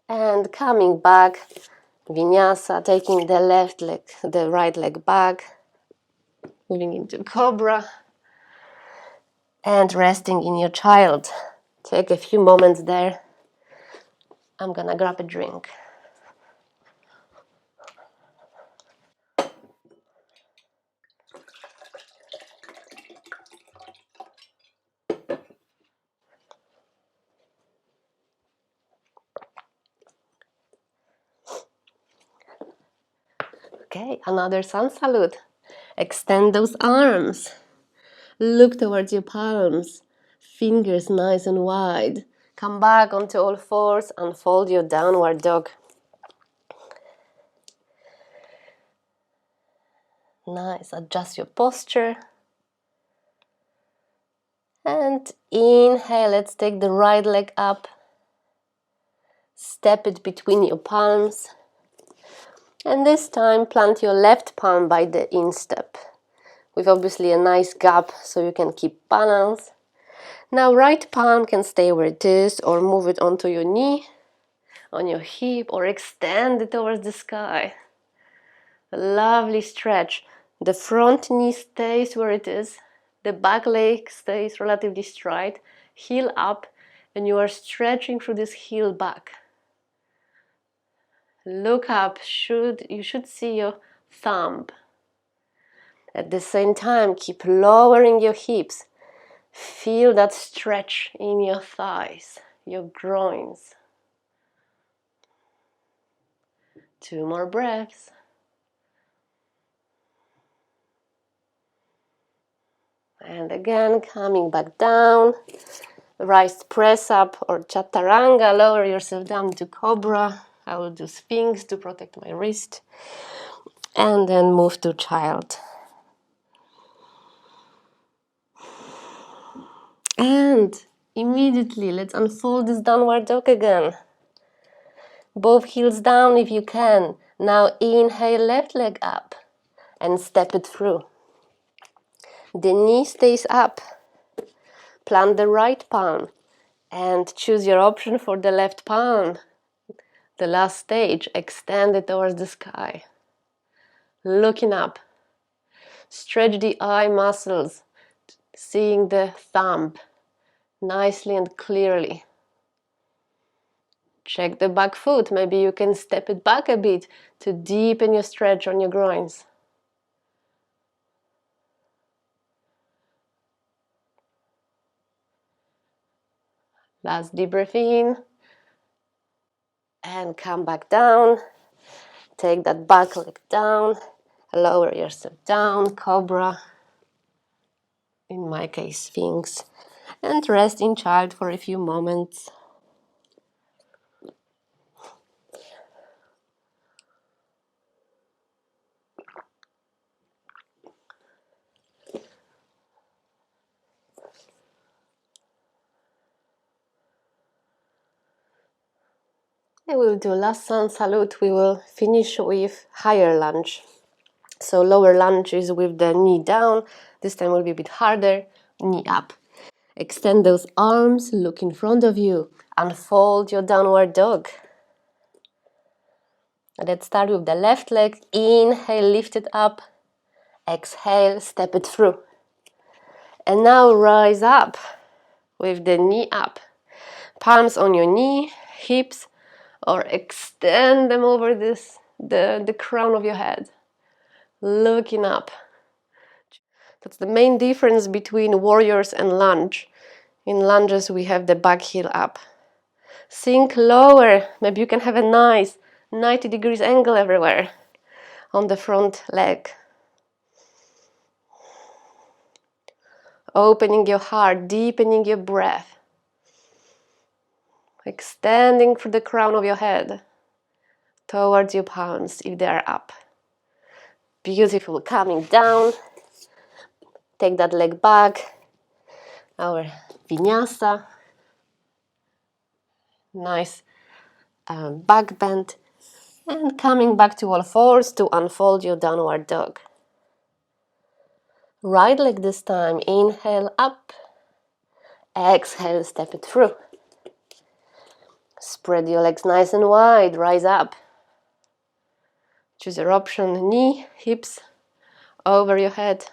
And coming back, Vinyasa, taking the left leg, the right leg back, moving into cobra, and resting in your child. Take a few moments there. I'm gonna grab a drink. Okay, another sun salute. Extend those arms. Look towards your palms. Fingers nice and wide. Come back onto all fours and fold your downward dog. Nice. Adjust your posture. And inhale. Let's take the right leg up. Step it between your palms. And this time plant your left palm by the instep, with obviously a nice gap so you can keep balance. Now right palm can stay where it is, or move it onto your knee, on your hip, or extend it towards the sky. A lovely stretch. The front knee stays where it is, the back leg stays relatively straight, heel up, and you are stretching through this heel back. Look up, you should see your thumb. At the same time, keep lowering your hips. Feel that stretch in your thighs, your groins. 2 more breaths. And again, coming back down. Rise, press up, or chaturanga. Lower yourself down to cobra. I will do sphinx to protect my wrist. And then move to child. And immediately, let's unfold this downward dog again. Both heels down if you can. Now inhale, left leg up and step it through. The knee stays up. Plant the right palm and choose your option for the left palm. The last stage, extend it towards the sky. Looking up. Stretch the eye muscles, seeing the thumb nicely and clearly. Check the back foot. Maybe you can step it back a bit to deepen your stretch on your groins. Last deep breath in. And come back down. Take that back leg down. Lower yourself down, cobra. In my case, sphinx. And rest in child for a few moments. And we will do last sun salute. We will finish with higher lunge. So lower lunge is with the knee down. This time will be a bit harder. Knee up. Extend those arms, look in front of you. Unfold your downward dog. Let's start with the left leg. Inhale, lift it up. Exhale, step it through. And now rise up with the knee up. Palms on your knee, hips, or extend them over the crown of your head. Looking up. That's the main difference between warriors and lunge. In lunges we have the back heel up. Sink lower. Maybe you can have a nice 90 degrees angle everywhere on the front leg. Opening your heart, deepening your breath. Extending through the crown of your head towards your palms if they are up. Beautiful. Coming down. Take that leg back. Our vinyasa. Nice back bend. And coming back to all fours to unfold your downward dog. Right leg this time. Inhale up. Exhale, step it through. Spread your legs nice and wide. Rise up. Choose your option. Knee, hips, over your head.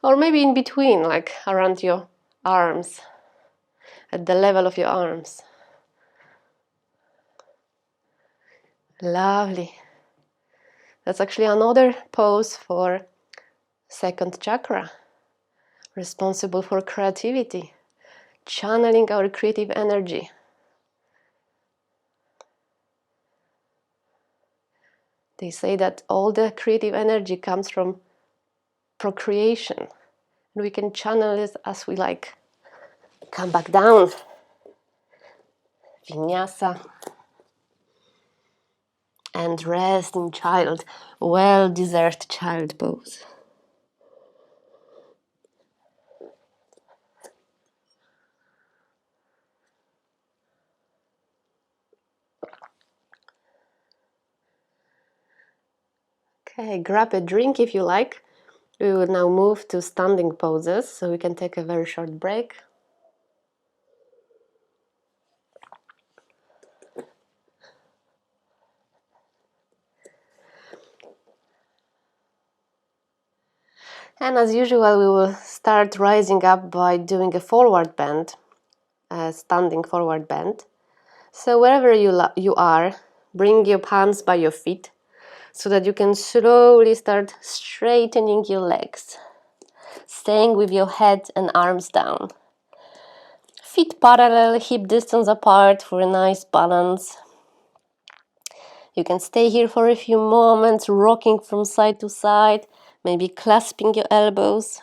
Or maybe in between, like around your arms. At the level of your arms. Lovely. That's actually another pose for second chakra. Responsible for creativity. Channeling our creative energy. They say that all the creative energy comes from procreation. And we can channel it as we like. Come back down. Vinyasa. And rest in child. Well-deserved child pose. Okay, grab a drink if you like. We will now move to standing poses, so we can take a very short break. And as usual, we will start rising up by doing a forward bend, a standing forward bend. So wherever you are, bring your palms by your feet so that you can slowly start straightening your legs, staying with your head and arms down. Feet parallel, hip distance apart for a nice balance. You can stay here for a few moments, rocking from side to side, maybe clasping your elbows,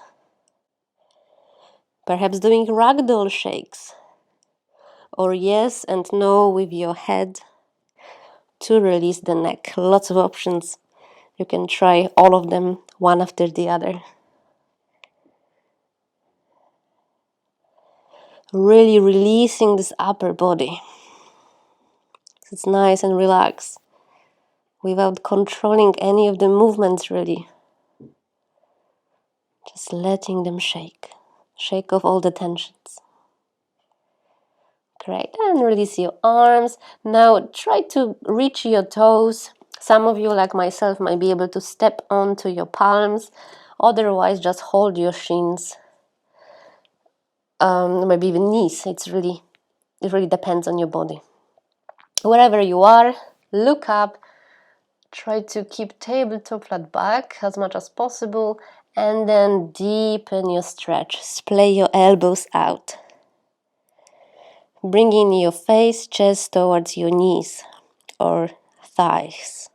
perhaps doing ragdoll shakes, or yes and no with your head to release the neck. Lots of options. You can try all of them one after the other. Really releasing this upper body. It's nice and relaxed without controlling any of the movements really. Just letting them shake. Shake off all the tensions. Great, and release your arms. Now try to reach your toes. Some of you, like myself, might be able to step onto your palms. Otherwise, just hold your shins. Maybe even knees. It really depends on your body. Wherever you are, look up. Try to keep tabletop flat back as much as possible. And then deepen your stretch. Splay your elbows out. Bringing your face, chest towards your knees or thighs.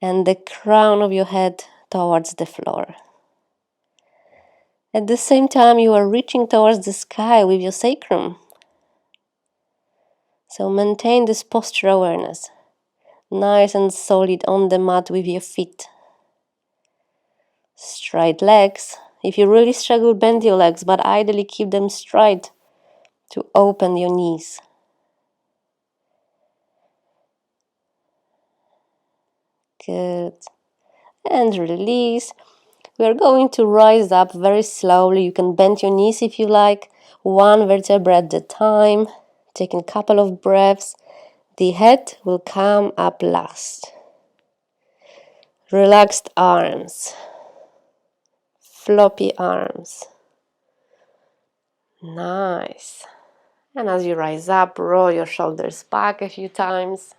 And the crown of your head towards the floor. At the same time, you are reaching towards the sky with your sacrum. So maintain this posture awareness. Nice and solid on the mat with your feet. Straight legs. If you really struggle, bend your legs, but ideally keep them straight to open your knees. Good. And release. We are going to rise up very slowly. You can bend your knees if you like, one vertebra at a time, taking a couple of breaths. The head will come up last. Relaxed arms, floppy arms. Nice. And as you rise up, roll your shoulders back a few times.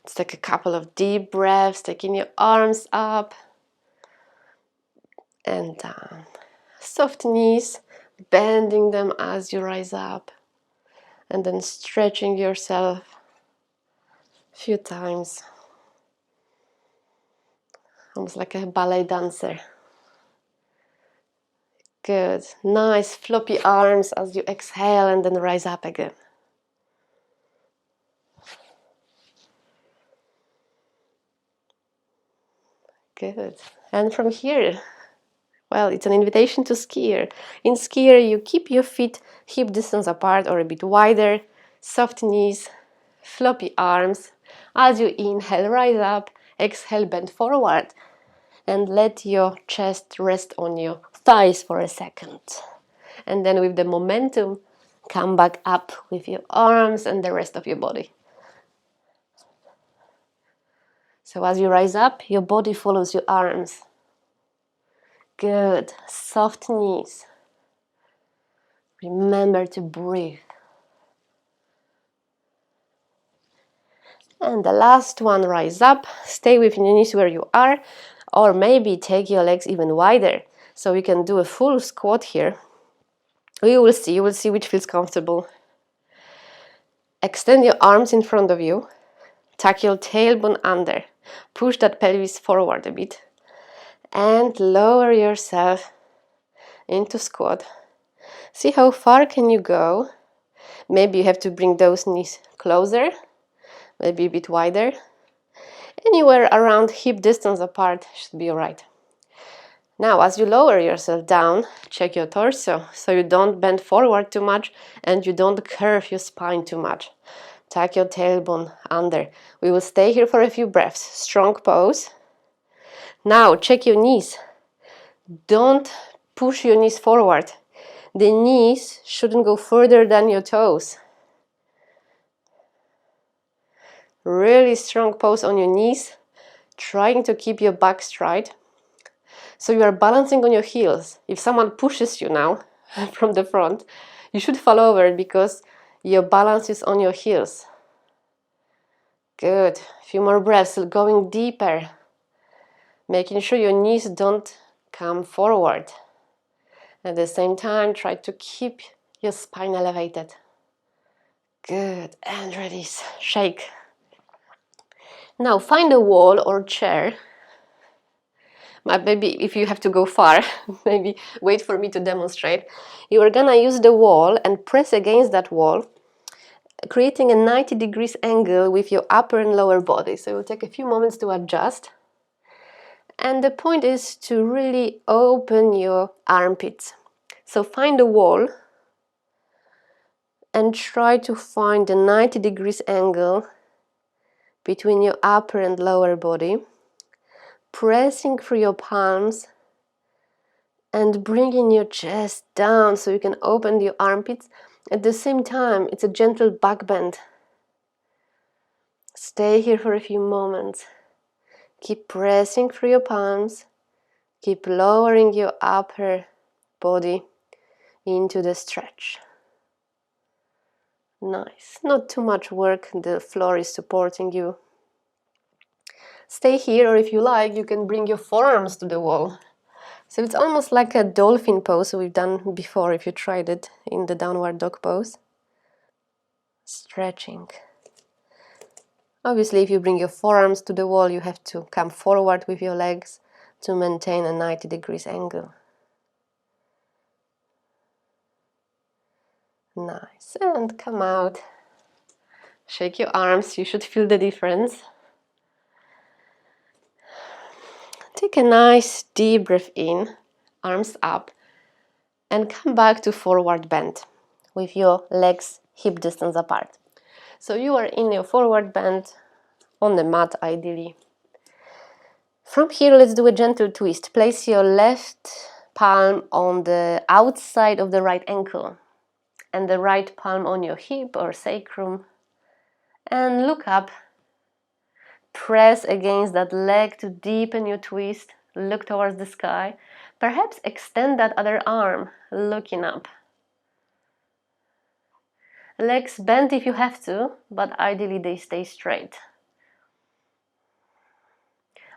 Let's take a couple of deep breaths, taking your arms up and down. Soft knees, bending them as you rise up. And then stretching yourself a few times. Almost like a ballet dancer. Good. Nice floppy arms as you exhale and then rise up again. Good. And from here, well, it's an invitation to skier. In skier, you keep your feet hip distance apart or a bit wider, soft knees, floppy arms. As you inhale, rise up, exhale, bend forward, and let your chest rest on your thighs for a second. And then with the momentum, come back up with your arms and the rest of your body. So as you rise up, your body follows your arms. Good. Soft knees. Remember to breathe. And the last one, rise up. Stay with your knees where you are, or maybe take your legs even wider. So we can do a full squat here. You will see which feels comfortable. Extend your arms in front of you. Tuck your tailbone under. Push that pelvis forward a bit. And lower yourself into squat. See how far can you go. Maybe you have to bring those knees closer, maybe a bit wider. Anywhere around hip distance apart should be alright. Now, as you lower yourself down, check your torso so you don't bend forward too much and you don't curve your spine too much. Tuck your tailbone under. We will stay here for a few breaths. Strong pose. Now check your knees. Don't push your knees forward. The knees shouldn't go further than your toes. Really strong pose on your knees, trying to keep your back straight. So you are balancing on your heels. If someone pushes you now from the front, you should fall over because your balance is on your heels. Good. A few more breaths, going deeper. Making sure your knees don't come forward. At the same time, try to keep your spine elevated. Good. And release. Shake. Now find a wall or chair. Maybe if you have to go far, maybe wait for me to demonstrate. You are gonna use the wall and press against that wall, creating a 90 degrees angle with your upper and lower body. So it will take a few moments to adjust. And the point is to really open your armpits. So find a wall and try to find a 90 degrees angle between your upper and lower body, pressing through your palms and bringing your chest down so you can open your armpits. At the same time, it's a gentle back bend. Stay here for a few moments. Keep pressing through your palms. Keep lowering your upper body into the stretch. Nice. Not too much work. The floor is supporting you. Stay here, or if you like, you can bring your forearms to the wall. So it's almost like a dolphin pose we've done before if you tried it in the downward dog pose. Stretching. Obviously, if you bring your forearms to the wall, you have to come forward with your legs to maintain a 90 degrees angle. Nice. And come out. Shake your arms. You should feel the difference. Take a nice deep breath in, arms up, and come back to forward bend with your legs hip distance apart. So you are in your forward bend on the mat ideally. From here, let's do a gentle twist. Place your left palm on the outside of the right ankle and the right palm on your hip or sacrum, and look up. Press against that leg to deepen your twist. Look towards the sky. Perhaps extend that other arm, looking up. Legs bend if you have to, but ideally they stay straight.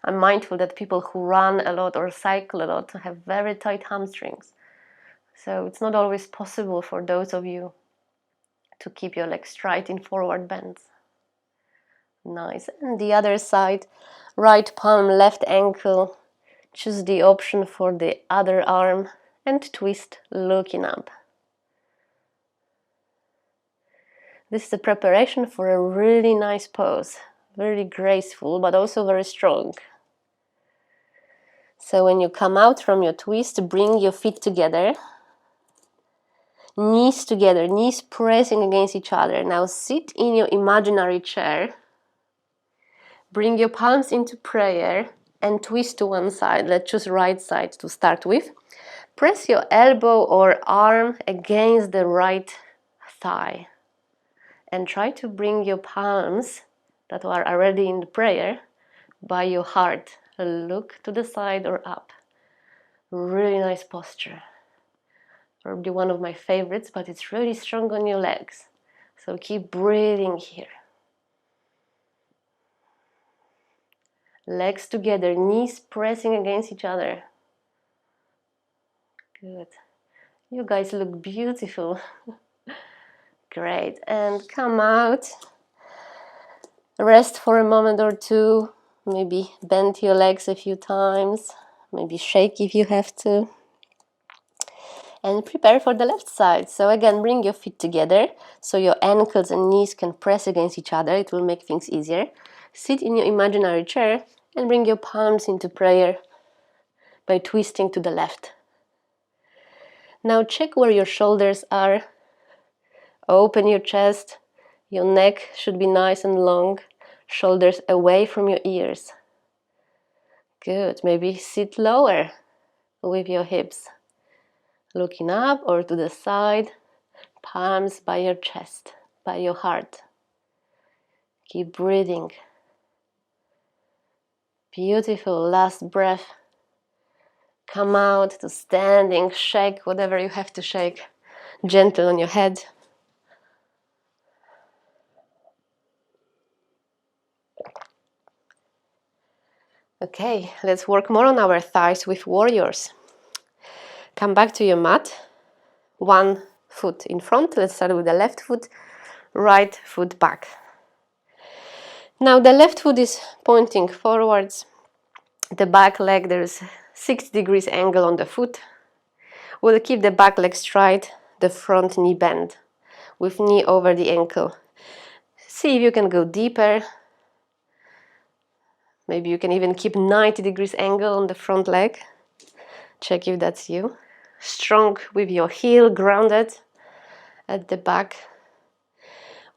I'm mindful that people who run a lot or cycle a lot have very tight hamstrings. So it's not always possible for those of you to keep your legs straight in forward bends. Nice. And the other side, right palm, left ankle. Choose the option for the other arm and twist, looking up. This is a preparation for a really nice pose. Very graceful, but also very strong. So when you come out from your twist, bring your feet together. Knees together, knees pressing against each other. Now sit in your imaginary chair. Bring your palms into prayer and twist to one side. Let's choose right side to start with. Press your elbow or arm against the right thigh. And try to bring your palms that are already in the prayer by your heart. Look to the side or up. Really nice posture. Probably one of my favorites, but it's really strong on your legs. So keep breathing here. Legs together, knees pressing against each other. Good. You guys look beautiful. Great. And come out. Rest for a moment or two. Maybe bend your legs a few times. Maybe shake if you have to. And prepare for the left side. So again, bring your feet together so your ankles and knees can press against each other. It will make things easier. Sit in your imaginary chair and bring your palms into prayer by twisting to the left. Now check where your shoulders are. Open your chest Your neck should be nice and long, shoulders away from your ears. Good. Maybe sit lower with your hips, looking up or to the side, palms by your chest, by your heart. Keep breathing. Beautiful. Last breath. Come out to standing, shake whatever you have to shake. Gentle on your head. Okay, let's work more on our thighs with warriors. Come back to your mat. One foot in front. Let's start with the left foot, right foot back. Now the left foot is pointing forwards. The back leg, there's 60 degrees angle on the foot. We'll keep the back leg straight, the front knee bend, with knee over the ankle. See if you can go deeper. Maybe you can even keep 90 degrees angle on the front leg. Check if that's you. Strong with your heel grounded at the back.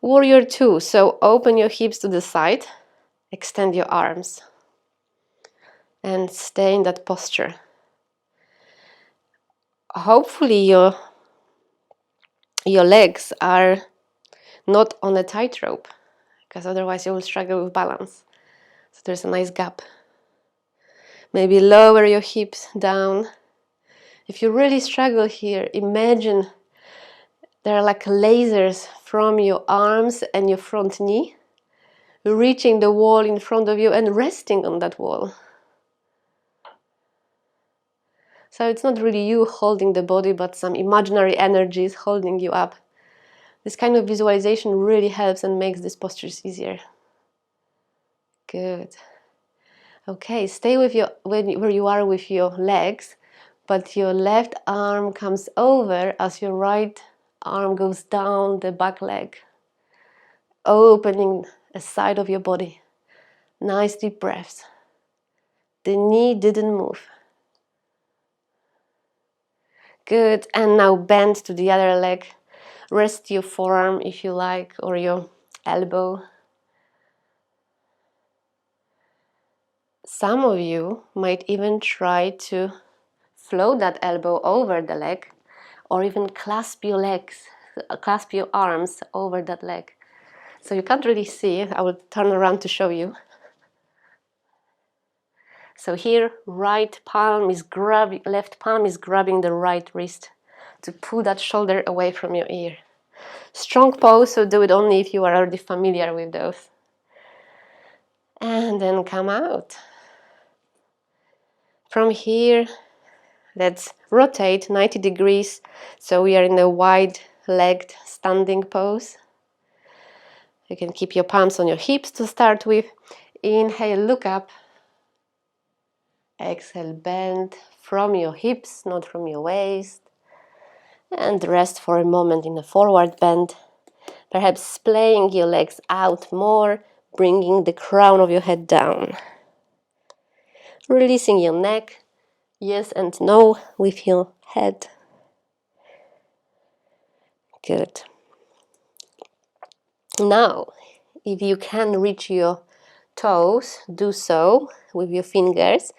Warrior 2, so open your hips to the side, extend your arms, and stay in that posture. Hopefully your legs are not on a tightrope, because otherwise you will struggle with balance. So there's a nice gap. Maybe lower your hips down. If you really struggle here, imagine there are like lasers from your arms and your front knee reaching the wall in front of you and resting on that wall. So it's not really you holding the body, but some imaginary energy is holding you up. This kind of visualization really helps and makes these postures easier. Good. Okay, stay with where you are with your legs, but your left arm comes over as your right arm goes down the back leg, opening a side of your body. Nice deep breaths. The knee didn't move. Good, and now bend to the other leg. Rest your forearm if you like, or your elbow. Some of you might even try to float that elbow over the leg, or even clasp your arms over that leg. So you can't really see. I will turn around to show you. So here, left palm is grabbing the right wrist to pull that shoulder away from your ear. Strong pose, so do it only if you are already familiar with those. And then come out. From here, let's rotate 90 degrees, so we are in a wide-legged standing pose. You can keep your palms on your hips to start with. Inhale, look up. Exhale, bend from your hips, not from your waist. And rest for a moment in a forward bend. Perhaps splaying your legs out more, bringing the crown of your head down. Releasing your neck, yes and no with your head. Good. Now, if you can reach your toes, do so with your fingers.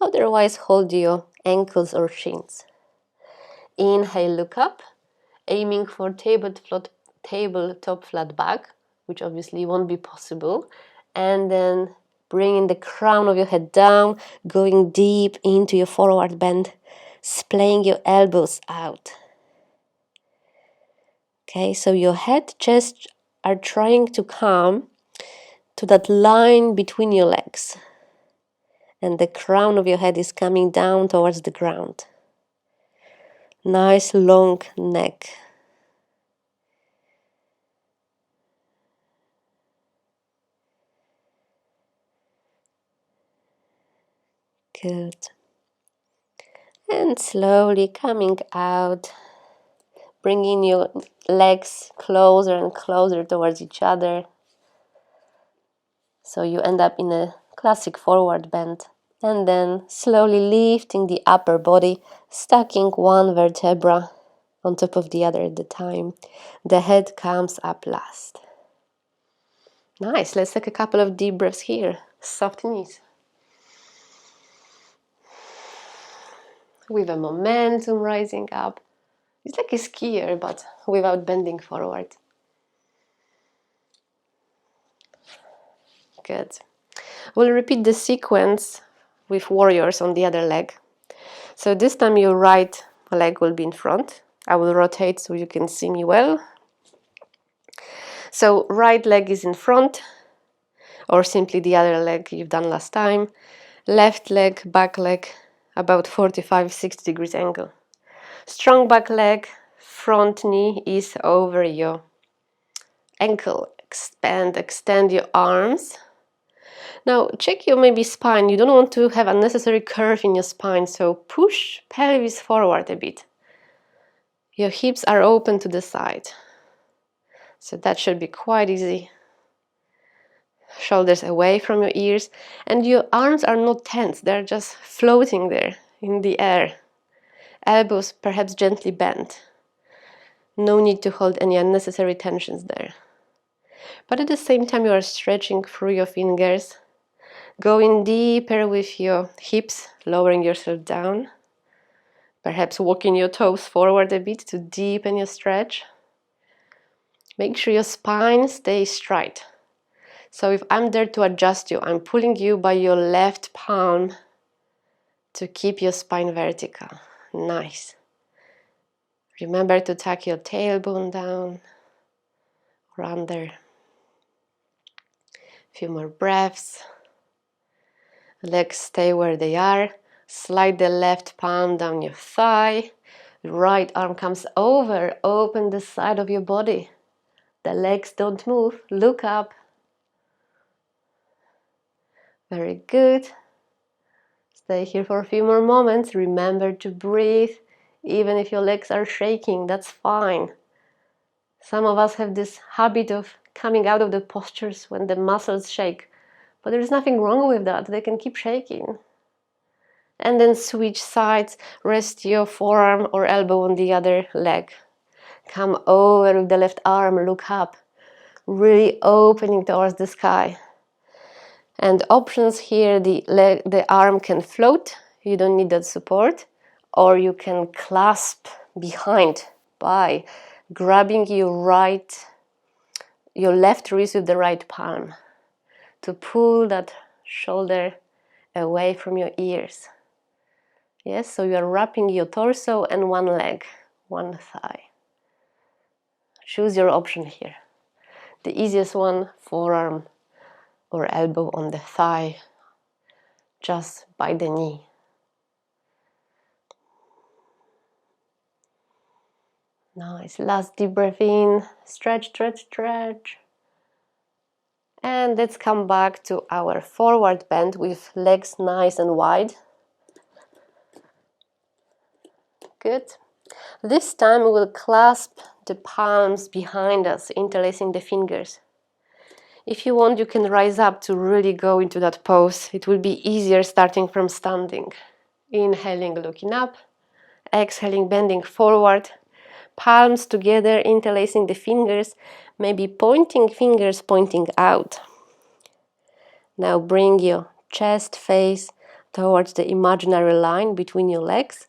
Otherwise, hold your ankles or shins. Inhale, look up, aiming for tabletop flat back, which obviously won't be possible. And then bringing the crown of your head down, going deep into your forward bend, splaying your elbows out. Okay, so your head, chest are trying to come to that line between your legs. And the crown of your head is coming down towards the ground. Nice long neck. Good. And slowly coming out, bringing your legs closer and closer towards each other. So you end up in a classic forward bend. And then slowly lifting the upper body, stacking one vertebra on top of the other at the time. The head comes up last. Nice. Let's take a couple of deep breaths here. Soft knees. With a momentum rising up. It's like a skier, but without bending forward. Good. We'll repeat the sequence with warriors on the other leg. So this time your right leg will be in front. I will rotate so you can see me well. So right leg is in front, or simply the other leg you've done last time. Left leg, back leg, about 45-60 degrees angle. Strong back leg, front knee is over your ankle. Extend your arms. Now check your maybe spine. You don't want to have unnecessary curve in your spine, so push pelvis forward a bit. Your hips are open to the side, so that should be quite easy. Shoulders away from your ears, and your arms are not tense, they're just floating there in the air. Elbows perhaps gently bent. No need to hold any unnecessary tensions there. But at the same time you are stretching through your fingers, going deeper with your hips, lowering yourself down. Perhaps walking your toes forward a bit to deepen your stretch. Make sure your spine stays straight. So if I'm there to adjust you, I'm pulling you by your left palm to keep your spine vertical. Nice. Remember to tuck your tailbone down or under. A few more breaths. Legs stay where they are. Slide the left palm down your thigh. Right arm comes over. Open the side of your body. The legs don't move. Look up. Very good. Stay here for a few more moments. Remember to breathe. Even if your legs are shaking, that's fine. Some of us have this habit of coming out of the postures when the muscles shake. But there's nothing wrong with that. They can keep shaking. And then switch sides. Rest your forearm or elbow on the other leg. Come over with the left arm. Look up. Really opening towards the sky. And options here, the arm can float, you don't need that support, or you can clasp behind by grabbing your left wrist with the right palm to pull that shoulder away from your ears. Yes, so you are wrapping your torso and one leg, one thigh. Choose your option here. The easiest one, forearm or elbow on the thigh, just by the knee. Nice. Last deep breath in. Stretch, stretch, stretch. And let's come back to our forward bend with legs nice and wide. Good. This time we will clasp the palms behind us, interlacing the fingers. If you want, you can rise up to really go into that pose. It will be easier starting from standing. Inhaling, looking up. Exhaling, bending forward. Palms together, interlacing the fingers, maybe pointing fingers pointing out. Now bring your chest face towards the imaginary line between your legs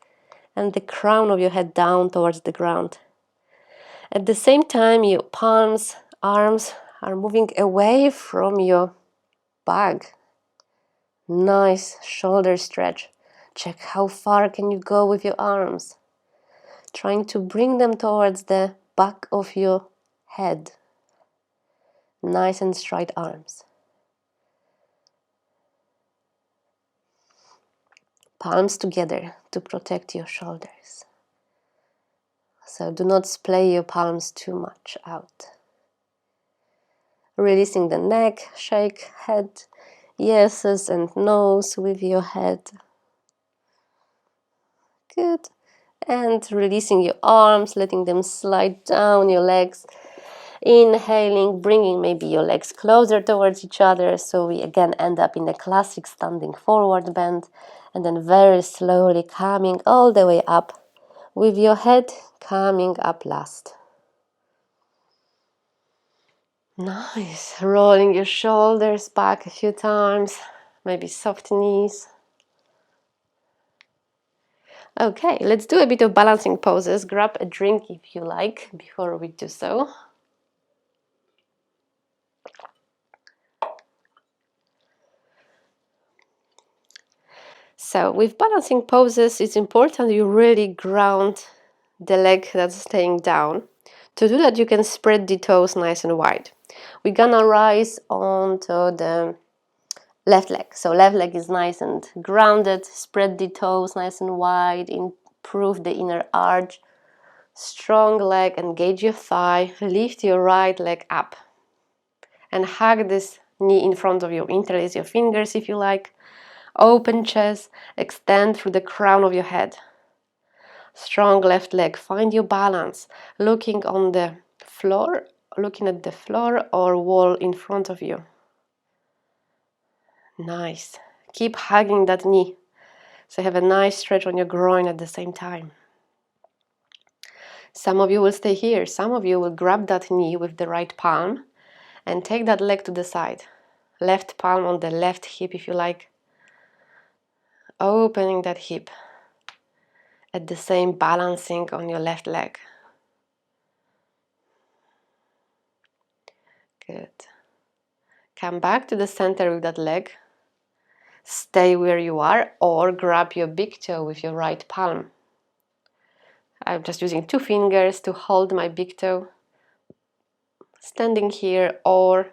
and the crown of your head down towards the ground. At the same time, your palms, arms are moving away from your bag. Nice shoulder stretch. Check how far can you go with your arms. Trying to bring them towards the back of your head. Nice and straight arms. Palms together to protect your shoulders. So do not splay your palms too much out. Releasing the neck, shake head, yeses and nos with your head. Good. And releasing your arms, letting them slide down your legs. Inhaling, bringing maybe your legs closer towards each other, so we again end up in the classic standing forward bend, and then very slowly coming all the way up with your head coming up last. Nice. Rolling your shoulders back a few times, maybe soft knees. Okay, let's do a bit of balancing poses. Grab a drink if you like before we do so. So with balancing poses, it's important you really ground the leg that's staying down. To do that, you can spread the toes nice and wide. We're gonna rise onto the left leg. So left leg is nice and grounded. Spread the toes nice and wide. Improve the inner arch. Strong leg, engage your thigh. Lift your right leg up. And hug this knee in front of you. Interlace your fingers if you like. Open chest. Extend through the crown of your head. Strong left leg. Find your balance. Looking on the floor, looking at the floor or wall in front of you. Nice. Keep hugging that knee. So have a nice stretch on your groin at the same time. Some of you will stay here. Some of you will grab that knee with the right palm and take that leg to the side. Left palm on the left hip if you like. Opening that hip. At the same balancing on your left leg. Good. Come back to the center with that leg. Stay where you are or grab your big toe with your right palm. I'm just using 2 fingers to hold my big toe. Standing here or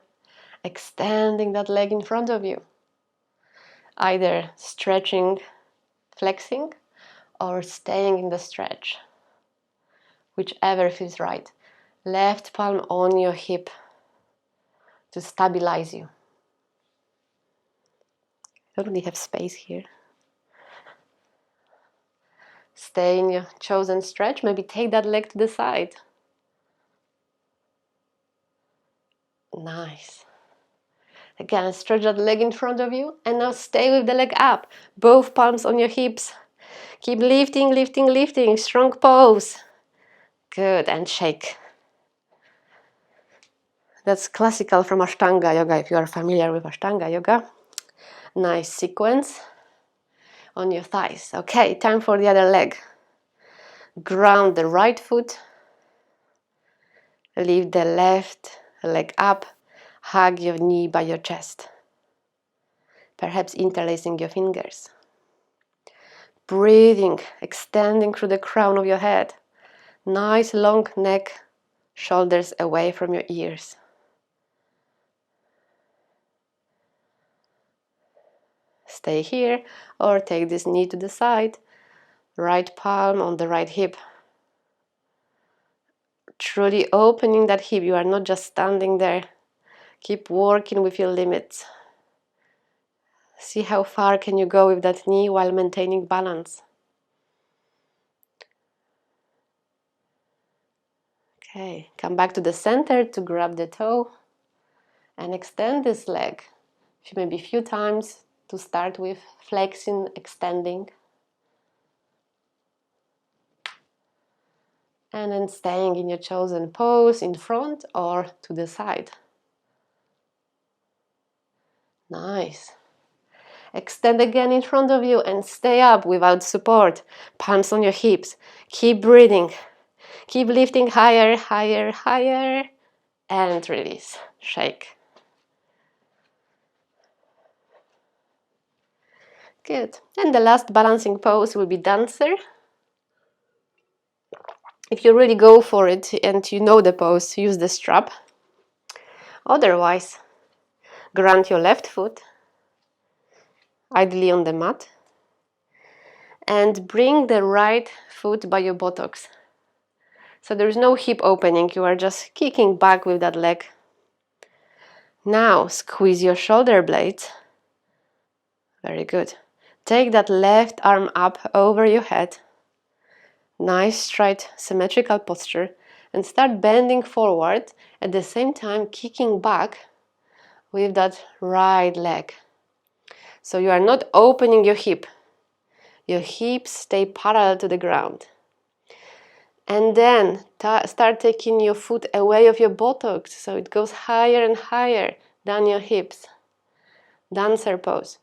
extending that leg in front of you. Either stretching, flexing, or staying in the stretch. Whichever feels right. Left palm on your hip to stabilize you. Don't really have space here. Stay in your chosen stretch. Maybe take that leg to the side. Nice. Again, stretch that leg in front of you and now stay with the leg up. Both palms on your hips. Keep lifting, lifting, lifting. Strong pose. Good, and shake. That's classical from Ashtanga Yoga, if you are familiar with Ashtanga Yoga. Nice sequence on your thighs. Okay, time for the other leg. Ground the right foot. Lift the left leg up. Hug your knee by your chest. Perhaps interlacing your fingers. Breathing, extending through the crown of your head. Nice long neck, shoulders away from your ears. Stay here or take this knee to the side. Right palm on the right hip. Truly opening that hip. You are not just standing there. Keep working with your limits. See how far can you go with that knee while maintaining balance. Okay, come back to the center to grab the toe and extend this leg. Maybe a few times to start with, flexing, extending. And then staying in your chosen pose in front or to the side. Nice. Extend again in front of you and stay up without support. Palms on your hips. Keep breathing. Keep lifting higher, higher, higher. And release. Shake. Good. And the last balancing pose will be dancer. If you really go for it and you know the pose, use the strap. Otherwise, ground your left foot, ideally on the mat, and bring the right foot by your buttocks. So there is no hip opening, you are just kicking back with that leg. Now squeeze your shoulder blades. Very good. Take that left arm up over your head. Nice straight symmetrical posture and start bending forward at the same time kicking back with that right leg. So you are not opening your hip. Your hips stay parallel to the ground. And then start taking your foot away of your buttocks, so it goes higher and higher down your hips. Dancer pose.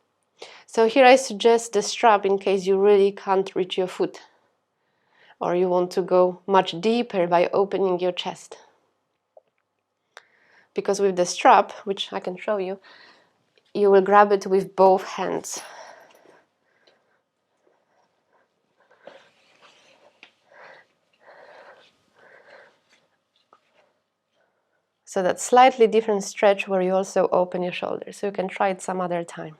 So here I suggest the strap in case you really can't reach your foot, or you want to go much deeper by opening your chest. Because with the strap, which I can show you, you will grab it with both hands. So that's slightly different stretch where you also open your shoulders. So you can try it some other time.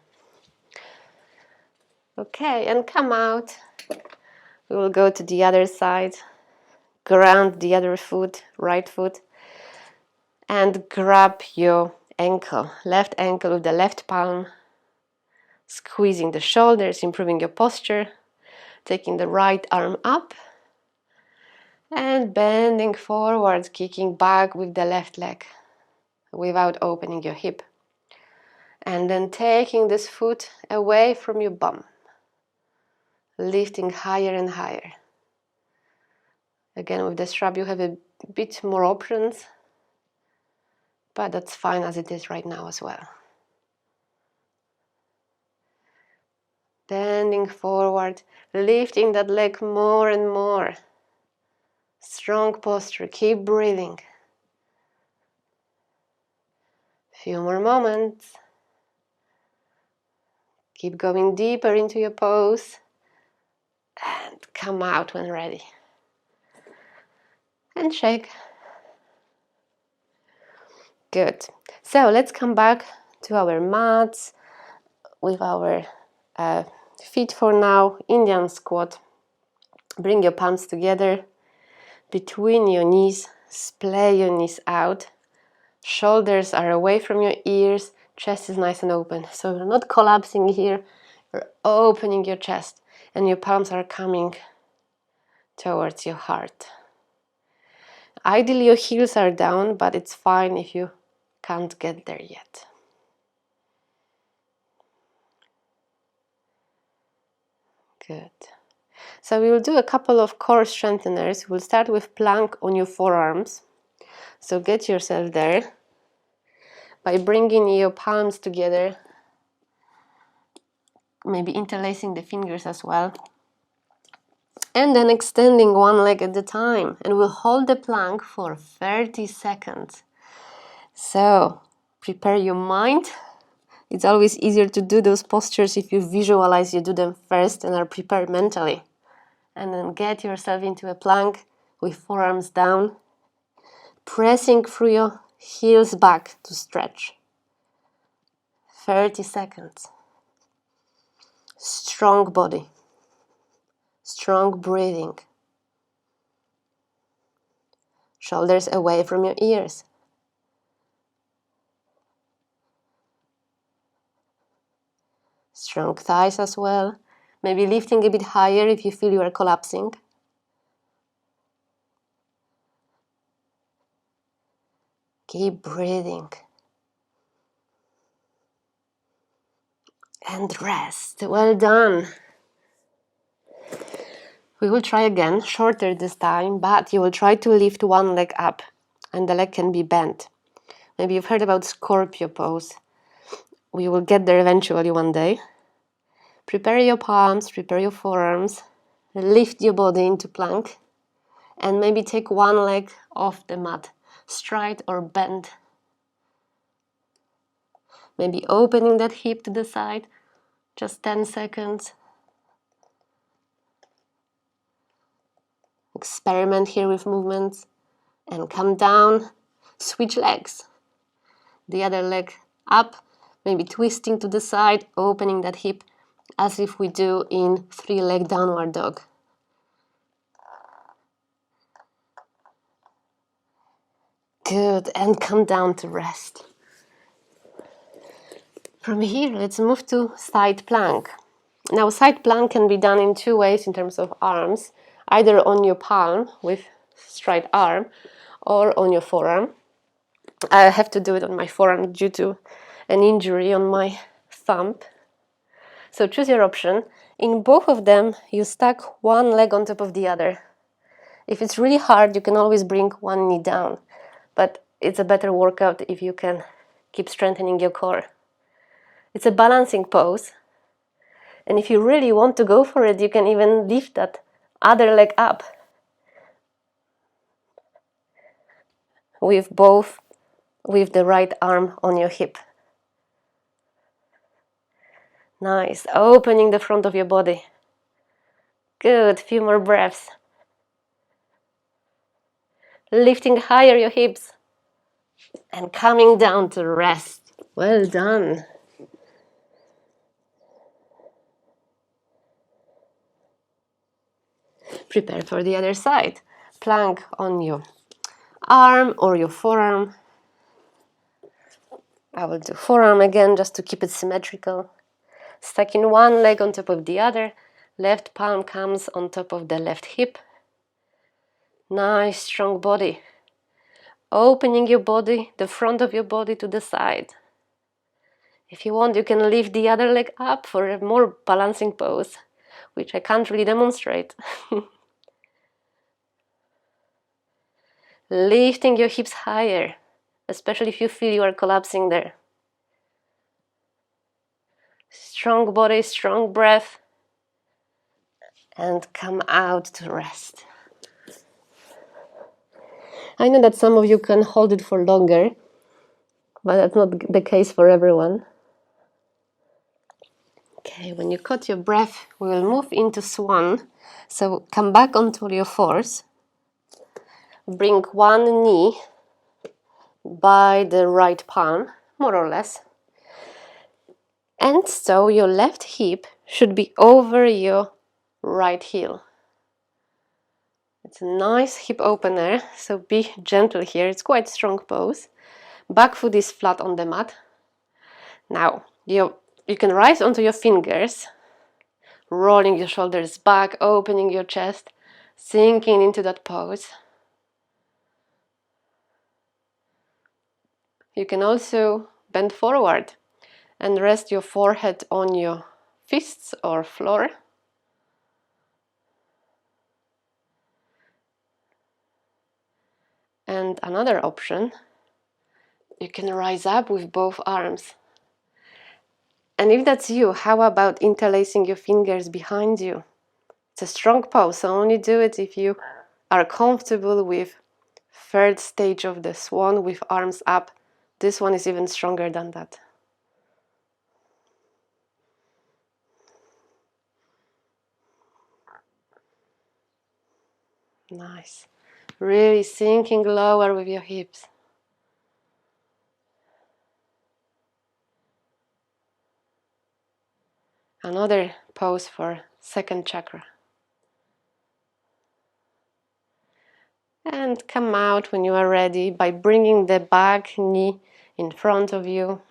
Okay, and come out. We will go to the other side. Ground the other foot, right foot. And grab your ankle, left ankle with the left palm. Squeezing the shoulders, improving your posture. Taking the right arm up. And bending forward, kicking back with the left leg without opening your hip. And then taking this foot away from your bum. Lifting higher and higher. Again, with the strap you have a bit more options, but that's fine as it is right now as well. Bending forward, lifting that leg more and more. Strong posture, keep breathing. Few more moments. Keep going deeper into your pose and come out when ready. And shake. Good. So let's come back to our mats with our feet for now. Indian squat. Bring your palms together between your knees. Splay your knees out. Shoulders are away from your ears. Chest is nice and open. So you're not collapsing here. You're opening your chest. And your palms are coming towards your heart. Ideally your heels are down, but it's fine if you can't get there yet. Good. So we will do a couple of core strengtheners. We'll start with plank on your forearms. So get yourself there by bringing your palms together, maybe interlacing the fingers as well. And then extending one leg at a time. And we'll hold the plank for 30 seconds. So prepare your mind. It's always easier to do those postures if you visualize you do them first and are prepared mentally. And then get yourself into a plank with forearms down, pressing through your heels back to stretch. 30 seconds. Strong body. Strong breathing. Shoulders away from your ears. Strong thighs as well. Maybe lifting a bit higher if you feel you are collapsing. Keep breathing. And rest. Well done. We will try again, shorter this time, but you will try to lift one leg up and the leg can be bent. Maybe you've heard about Scorpio pose. We will get there eventually one day. Prepare your palms, prepare your forearms, lift your body into plank and maybe take one leg off the mat, straight or bent. Maybe opening that hip to the side, just 10 seconds. Experiment here with movements and come down, switch legs. The other leg up, maybe twisting to the side, opening that hip as if we do in 3-leg downward dog. Good, and come down to rest. From here, let's move to side plank. Now, side plank can be done in 2 ways in terms of arms, either on your palm with straight arm or on your forearm. I have to do it on my forearm due to an injury on my thumb. So choose your option. In both of them, you stack one leg on top of the other If it's really hard, you can always bring one knee down, but it's a better workout if you can keep strengthening your core. It's a balancing pose, and if you really want to go for it, you can even lift that other leg up with the right arm on your hip. Nice, opening the front of your body. Good, few more breaths. Lifting higher your hips and coming down to rest. Well done. Prepare for the other side. Plank on your arm or your forearm. I will do forearm again just to keep it symmetrical. Stacking one leg on top of the other. Left palm comes on top of the left hip. Nice, strong body. Opening your body, the front of your body to the side. If you want, you can lift the other leg up for a more balancing pose, which I can't really demonstrate. Lifting your hips higher, especially if you feel you are collapsing there. Strong body, strong breath, and come out to rest. I know that some of you can hold it for longer, but that's not the case for everyone. Okay, when you caught your breath, we will move into swan. So come back onto your fours. Bring one knee by the right palm, more or less. And so your left hip should be over your right heel. It's a nice hip opener, so be gentle here. It's quite a strong pose. Back foot is flat on the mat. Now, you can rise onto your fingers, rolling your shoulders back, opening your chest, sinking into that pose. You can also bend forward and rest your forehead on your fists or floor. And another option, you can rise up with both arms. And if that's you, how about interlacing your fingers behind you? It's a strong pose, so only do it if you are comfortable with third stage of the swan with arms up. This one is even stronger than that. Nice. Really sinking lower with your hips. Another pose for second chakra. And come out when you are ready by bringing the back knee in front of you.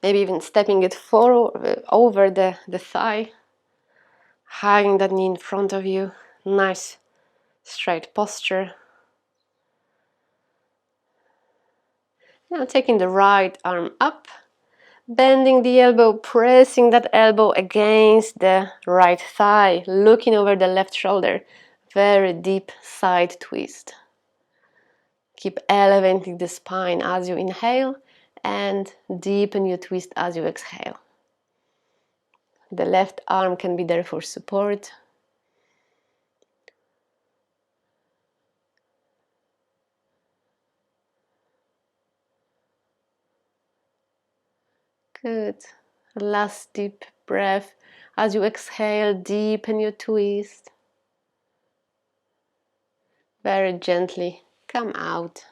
Maybe even stepping it forward, over the thigh. Hugging that knee in front of you. Nice straight posture. Now taking the right arm up. Bending the elbow, pressing that elbow against the right thigh, looking over the left shoulder. Very deep side twist. Keep elevating the spine as you inhale and deepen your twist as you exhale. The left arm can be there for support. Good. Last deep breath. As you exhale, deepen your twist. Very gently come out.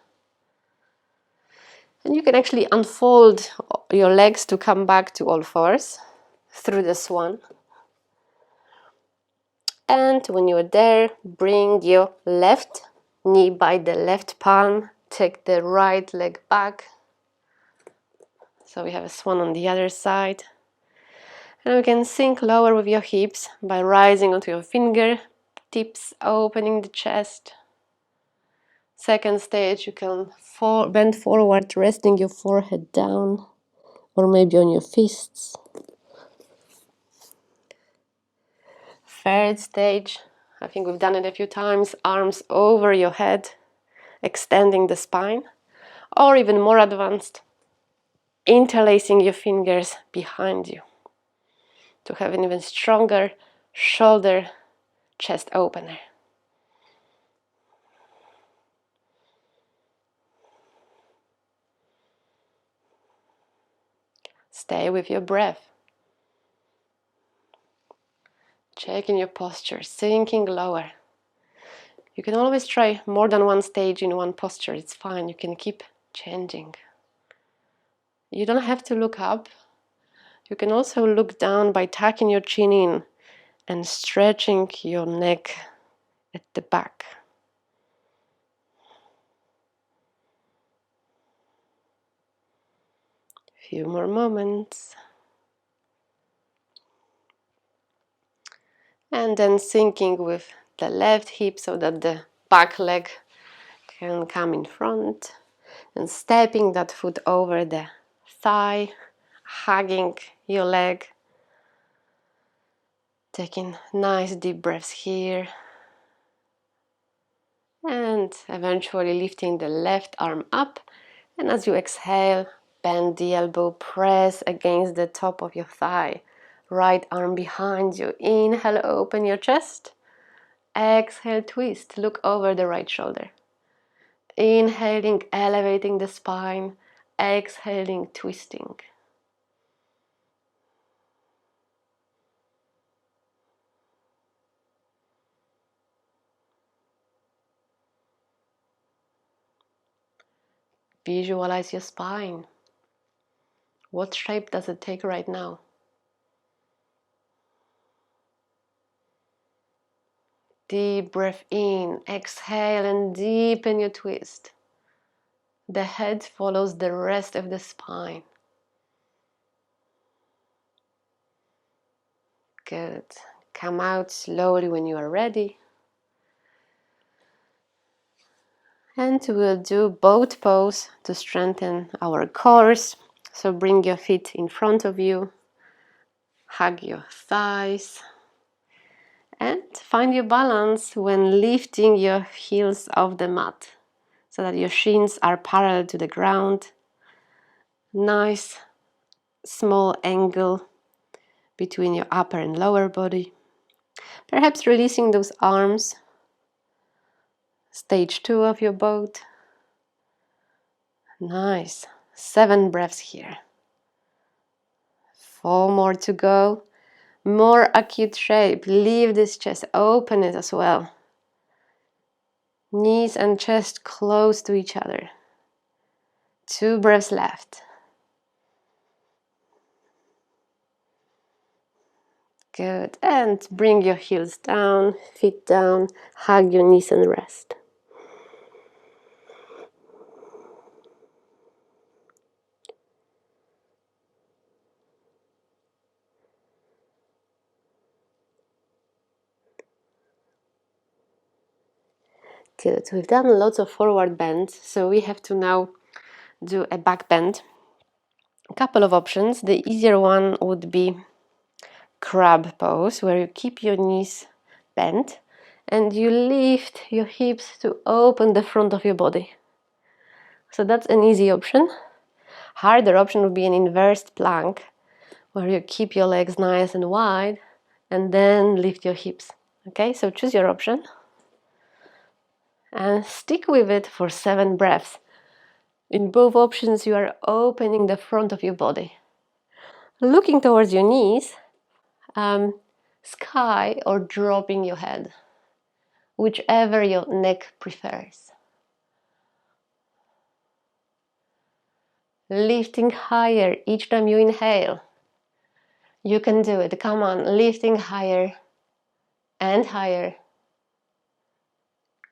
And you can actually unfold your legs to come back to all fours through the swan. And when you're there, bring your left knee by the left palm. Take the right leg back. So we have a swan on the other side. And we can sink lower with your hips by rising onto your finger tips, opening the chest. Second stage, you can bend forward, resting your forehead down, or maybe on your fists. Third stage, I think we've done it a few times. Arms over your head, extending the spine, or even more advanced, interlacing your fingers behind you to have an even stronger shoulder chest opener. Stay with your breath. Checking your posture, sinking lower. You can always try more than one stage in one posture. It's fine. You can keep changing. You don't have to look up. You can also look down by tucking your chin in and stretching your neck at the back. Few more moments. And then sinking with the left hip so that the back leg can come in front. And stepping that foot over the thigh, hugging your leg. Taking nice deep breaths here. And eventually lifting the left arm up. And as you exhale, bend the elbow, press against the top of your thigh. Right arm behind you. Inhale, open your chest. Exhale, twist. Look over the right shoulder. Inhaling, elevating the spine. Exhaling, twisting. Visualize your spine. What shape does it take right now? Deep breath in, exhale and deepen your twist. The head follows the rest of the spine. Good. Come out slowly when you are ready. And we'll do boat pose to strengthen our cores. So bring your feet in front of you. Hug your thighs. And find your balance when lifting your heels off the mat so that your shins are parallel to the ground. Nice small angle between your upper and lower body. Perhaps releasing those arms. Stage 2 of your boat. Nice. 7 breaths here. 4 more to go. More acute shape. Leave this chest, open it as well. Knees and chest close to each other. 2 breaths left. Good. And bring your heels down, feet down, hug your knees and rest. Good. We've done lots of forward bends, so we have to now do a back bend. A couple of options. The easier one would be crab pose, where you keep your knees bent and you lift your hips to open the front of your body. So that's an easy option. Harder option would be an inverted plank, where you keep your legs nice and wide and then lift your hips. Okay, so choose your option and stick with it for 7 breaths. In both options, you are opening the front of your body. Looking towards your knees, sky or dropping your head, whichever your neck prefers. Lifting higher each time you inhale. You can do it. Come on, lifting higher and higher.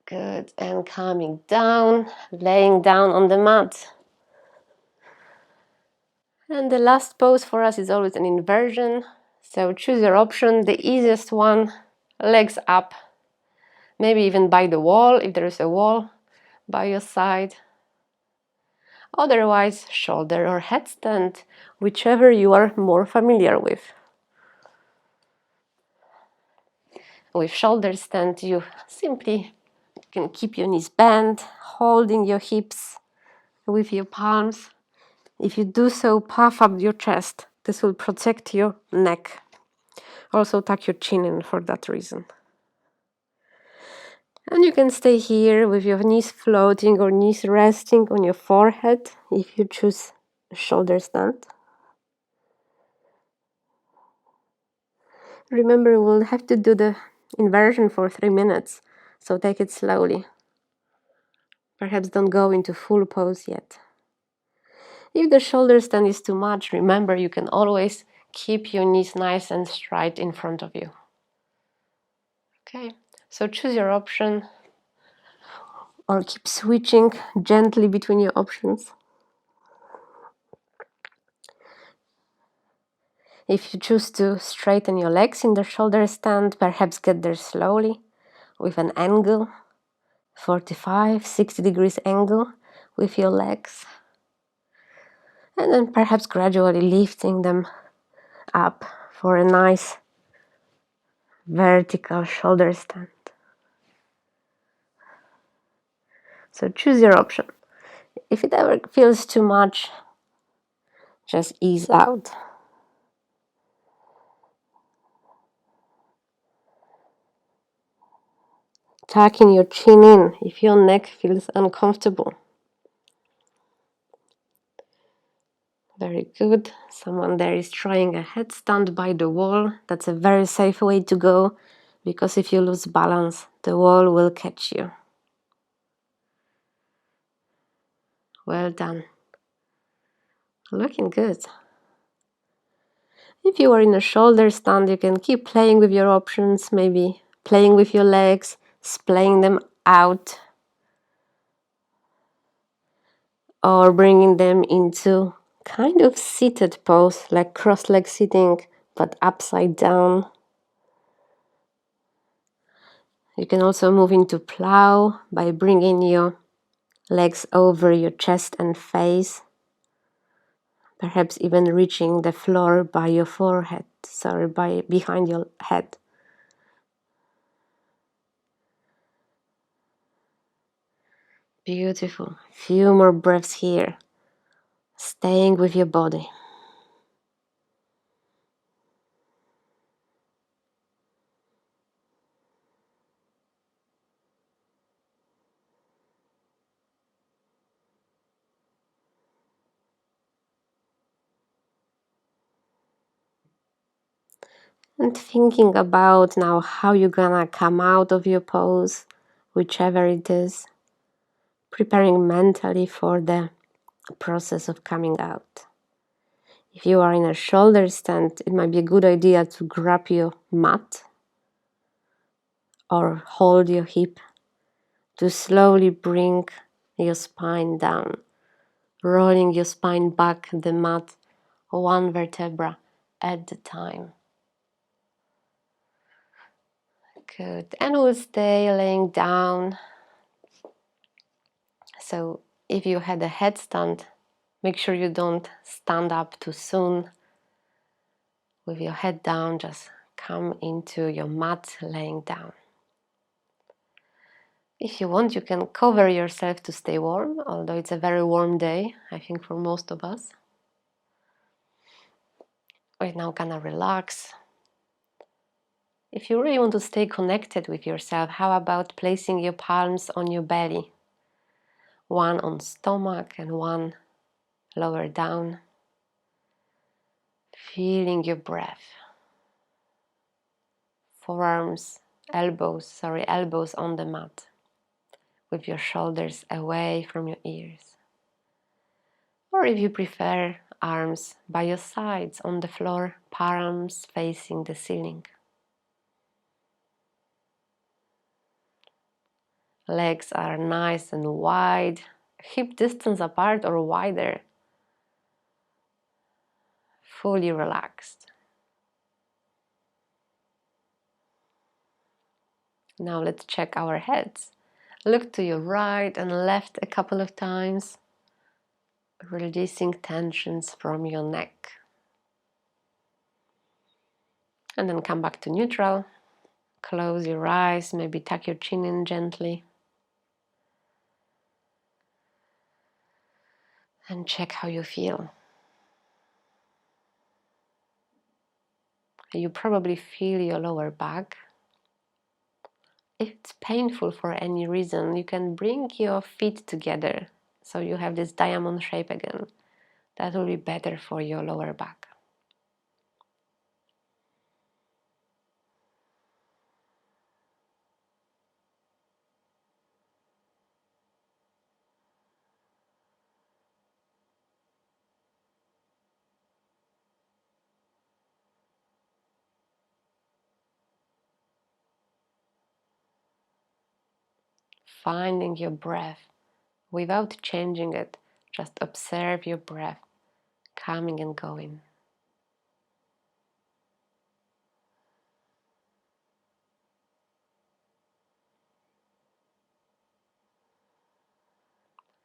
Good. And coming down, laying down on the mat. And the last pose for us is always an inversion. So choose your option. The easiest one, legs up. Maybe even by the wall, if there is a wall by your side. Otherwise, shoulder or headstand, whichever you are more familiar with. With shoulder stand, you simply can keep your knees bent, holding your hips with your palms. If you do so, puff up your chest. This will protect your neck. Also tuck your chin in for that reason. And you can stay here with your knees floating or knees resting on your forehead if you choose shoulder stand. Remember, we'll have to do the inversion for 3 minutes, so take it slowly. Perhaps don't go into full pose yet. If the shoulder stand is too much, remember you can always keep your knees nice and straight in front of you. Okay, so choose your option or keep switching gently between your options. If you choose to straighten your legs in the shoulder stand, perhaps get there slowly with an angle, 45, 60 degrees angle with your legs. And then perhaps gradually lifting them up for a nice vertical shoulder stand. So choose your option. If it ever feels too much, just ease out. Tucking your chin in if your neck feels uncomfortable. Very good. Someone there is trying a headstand by the wall. That's a very safe way to go, because if you lose balance, the wall will catch you. Well done. Looking good. If you are in a shoulder stand, you can keep playing with your options, maybe playing with your legs, splaying them out, or bringing them into kind of seated pose, like cross-leg sitting, but upside down. You can also move into plow by bringing your legs over your chest and face, perhaps even reaching the floor by your forehead, behind your head. Beautiful. Few more breaths here, staying with your body. And thinking about now how you're gonna come out of your pose, whichever it is, preparing mentally for the process of coming out. If you are in a shoulder stand, it might be a good idea to grab your mat or hold your hip to slowly bring your spine down, rolling your spine back the mat one vertebra at a time. Good. And we'll stay laying down. So if you had a headstand, make sure you don't stand up too soon. With your head down, just come into your mat laying down. If you want, you can cover yourself to stay warm, although it's a very warm day, I think, for most of us. We're now gonna relax. If you really want to stay connected with yourself, how about placing your palms on your belly? One on stomach and one lower down. Feeling your breath. Forearms, elbows on the mat, with your shoulders away from your ears. Or if you prefer, arms by your sides on the floor, palms facing the ceiling. Legs are nice and wide, hip distance apart or wider. Fully relaxed. Now let's check our heads. Look to your right and left a couple of times, releasing tensions from your neck. And then come back to neutral. Close your eyes, maybe tuck your chin in gently. And check how you feel. You probably feel your lower back. If it's painful for any reason, you can bring your feet together so you have this diamond shape again. That will be better for your lower back. Finding your breath without changing it. Just observe your breath coming and going.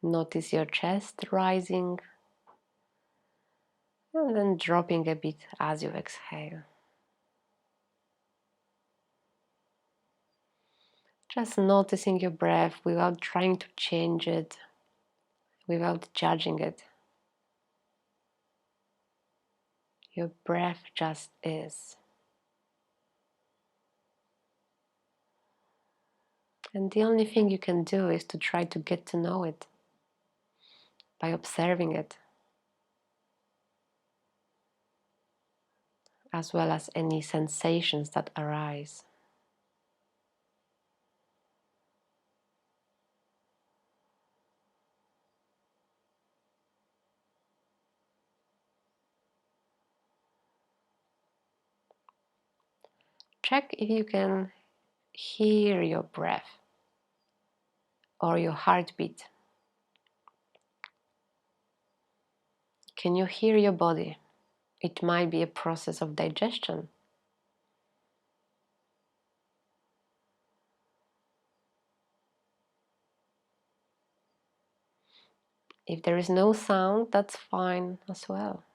Notice your chest rising and then dropping a bit as you exhale. Just noticing your breath without trying to change it, without judging it. Your breath just is. And the only thing you can do is to try to get to know it by observing it, as well as any sensations that arise. Check if you can hear your breath or your heartbeat. Can you hear your body? It might be a process of digestion. If there is no sound, that's fine as well.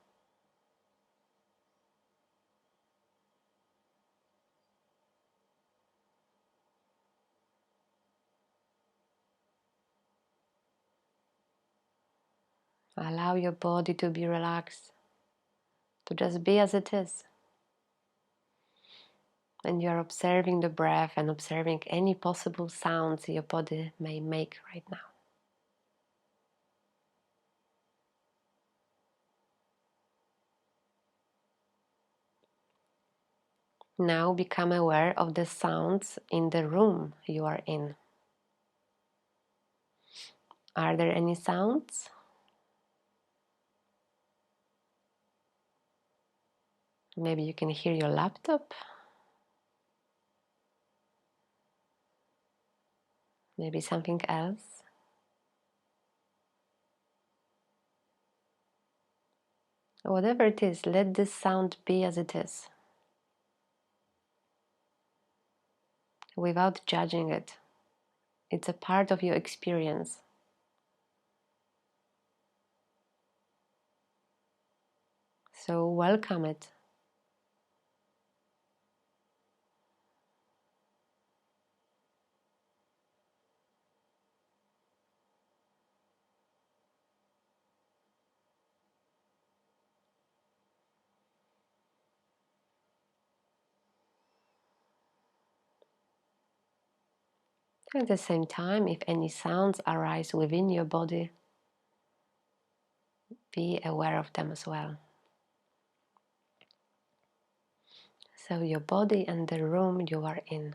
Allow your body to be relaxed, to just be as it is. And you're observing the breath and observing any possible sounds your body may make right now. Now become aware of the sounds in the room you are in. Are there any sounds? Maybe you can hear your laptop. Maybe something else. Whatever it is, let this sound be as it is, without judging it. It's a part of your experience. So welcome it. At the same time, if any sounds arise within your body, be aware of them as well. So your body and the room you are in.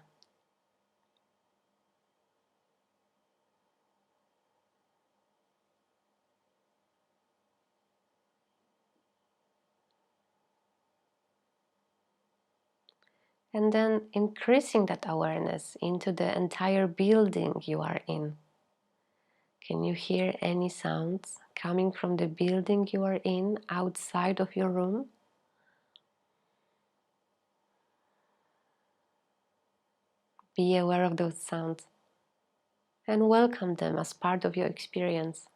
And then increasing that awareness into the entire building you are in. Can you hear any sounds coming from the building you are in outside of your room? Be aware of those sounds and welcome them as part of your experience.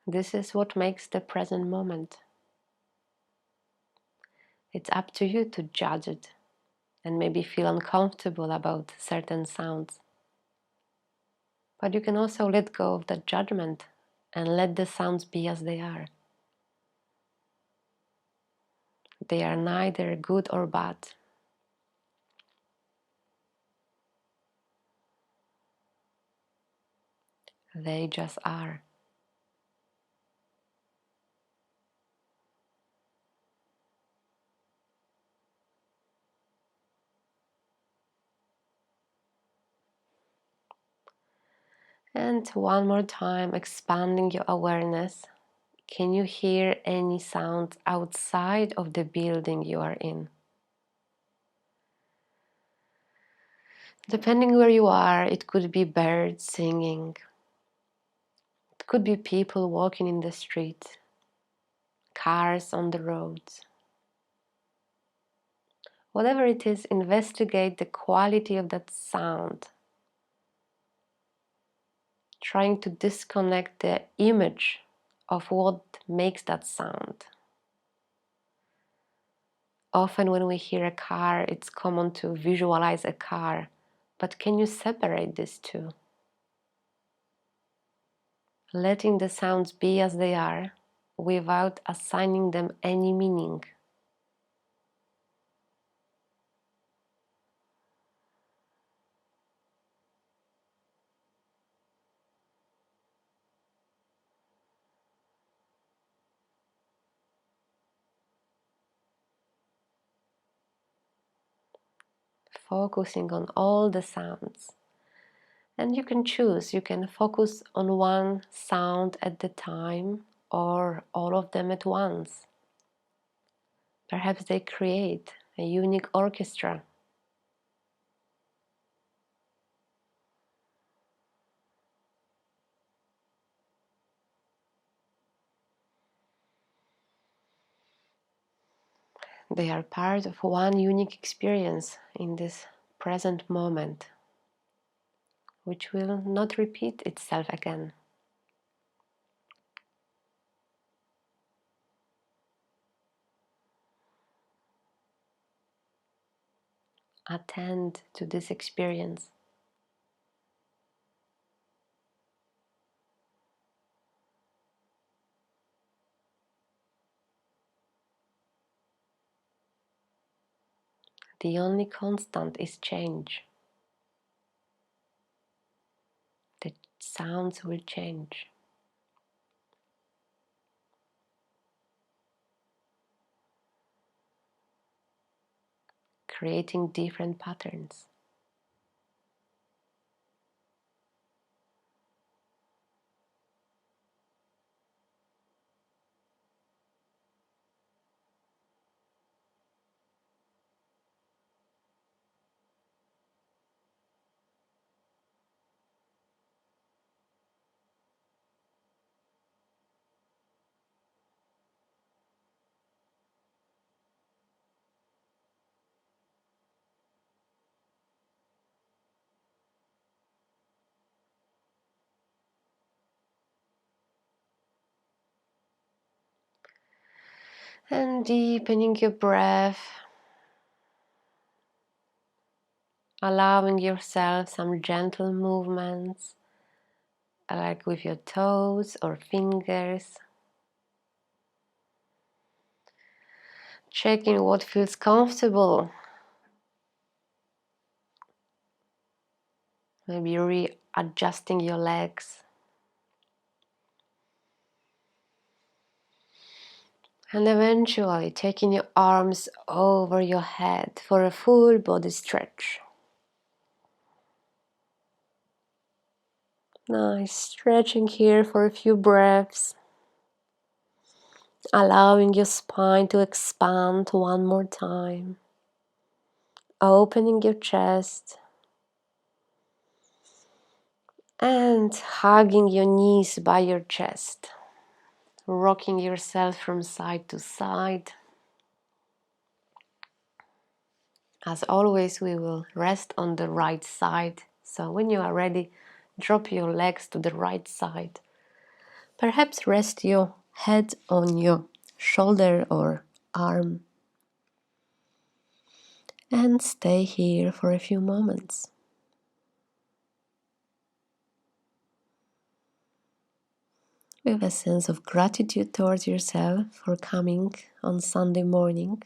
This is what makes the present moment. It's up to you to judge it and maybe feel uncomfortable about certain sounds. But you can also let go of that judgment and let the sounds be as they are. They are neither good or bad. They just are. And one more time, expanding your awareness. Can you hear any sounds outside of the building you are in? Depending where you are, it could be birds singing. It could be people walking in the street, cars on the roads. Whatever it is, investigate the quality of that sound, trying to disconnect the image of what makes that sound. Often when we hear a car, it's common to visualize a car, but can you separate these two? Letting the sounds be as they are without assigning them any meaning. Focusing on all the sounds. And you can choose, you can focus on one sound at a time or all of them at once. Perhaps they create a unique orchestra. They are part of one unique experience in this present moment, which will not repeat itself again. Attend to this experience. The only constant is change. The sounds will change. Creating different patterns. And deepening your breath, allowing yourself some gentle movements, like with your toes or fingers. Checking what feels comfortable. Maybe readjusting your legs. And eventually taking your arms over your head for a full body stretch. Nice stretching here for a few breaths. Allowing your spine to expand one more time. Opening your chest. And hugging your knees by your chest. Rocking yourself from side to side. As always, we will rest on the right side. So when you are ready, drop your legs to the right side. Perhaps rest your head on your shoulder or arm. And stay here for a few moments. With a sense of gratitude towards yourself for coming on Sunday morning,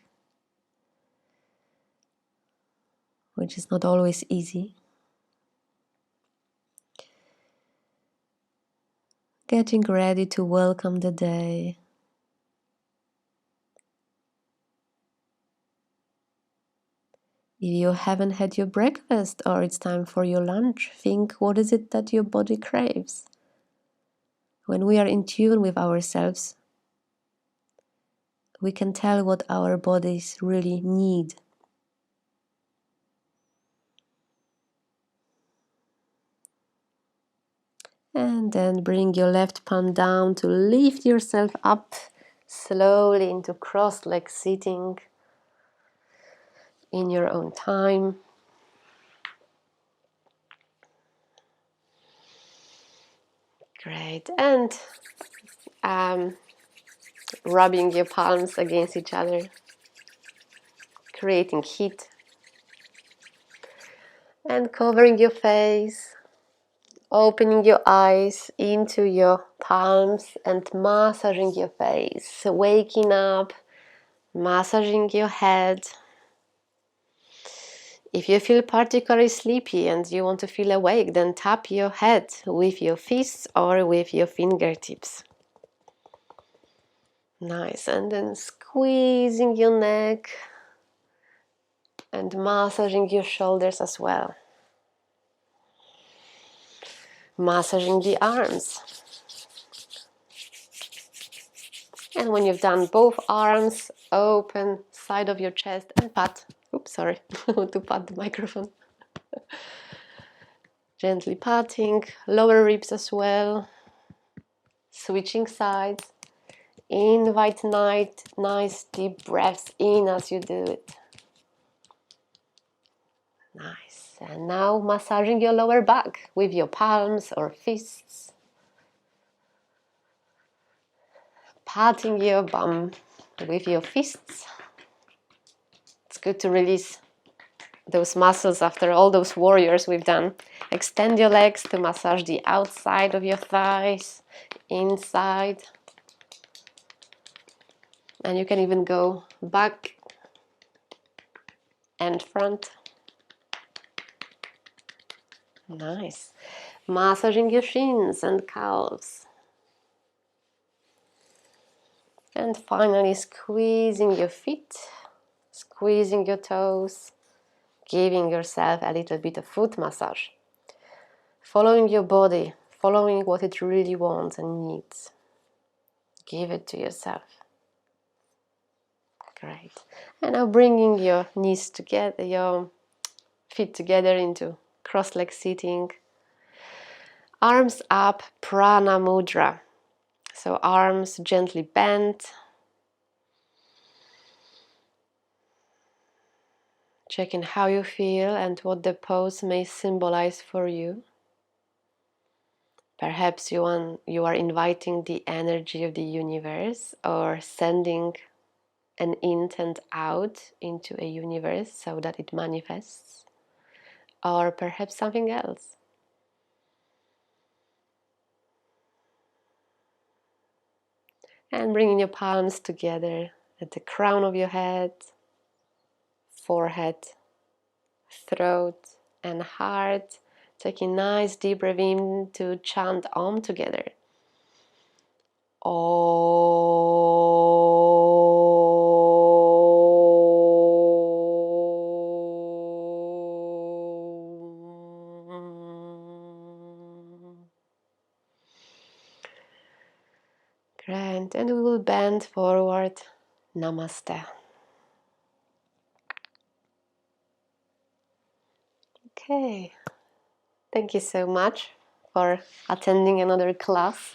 which is not always easy. Getting ready to welcome the day. If you haven't had your breakfast or it's time for your lunch, think what is it that your body craves. When we are in tune with ourselves, we can tell what our bodies really need. And then bring your left palm down to lift yourself up slowly into cross-legged sitting in your own time. Great. And rubbing your palms against each other, creating heat. And covering your face, opening your eyes into your palms and massaging your face, waking up, massaging your head. If you feel particularly sleepy and you want to feel awake, then tap your head with your fists or with your fingertips. Nice. And then squeezing your neck and massaging your shoulders as well. Massaging the arms. And when you've done both arms, open side of your chest and pat. Oops, sorry, I want to pat the microphone. Gently patting, lower ribs as well. Switching sides. Invite nice deep breaths in as you do it. Nice. And now massaging your lower back with your palms or fists. Patting your bum with your fists. It's good to release those muscles after all those warriors we've done. Extend your legs to massage the outside of your thighs, inside. And you can even go back and front. Nice. Massaging your shins and calves. And finally squeezing your feet, squeezing your toes, giving yourself a little bit of foot massage. Following your body, following what it really wants and needs. Give it to yourself. Great. And now bringing your knees together, your feet together into cross-leg sitting. Arms up, prana mudra. So arms gently bent. Checking how you feel and what the pose may symbolize for you. Perhaps you are inviting the energy of the universe or sending an intent out into a universe so that it manifests. Or perhaps something else. And bringing your palms together at the crown of your head, forehead, throat and heart. Taking nice deep breath in to chant Om together. Great, and we will bend forward. Namaste. Okay, thank you so much for attending another class.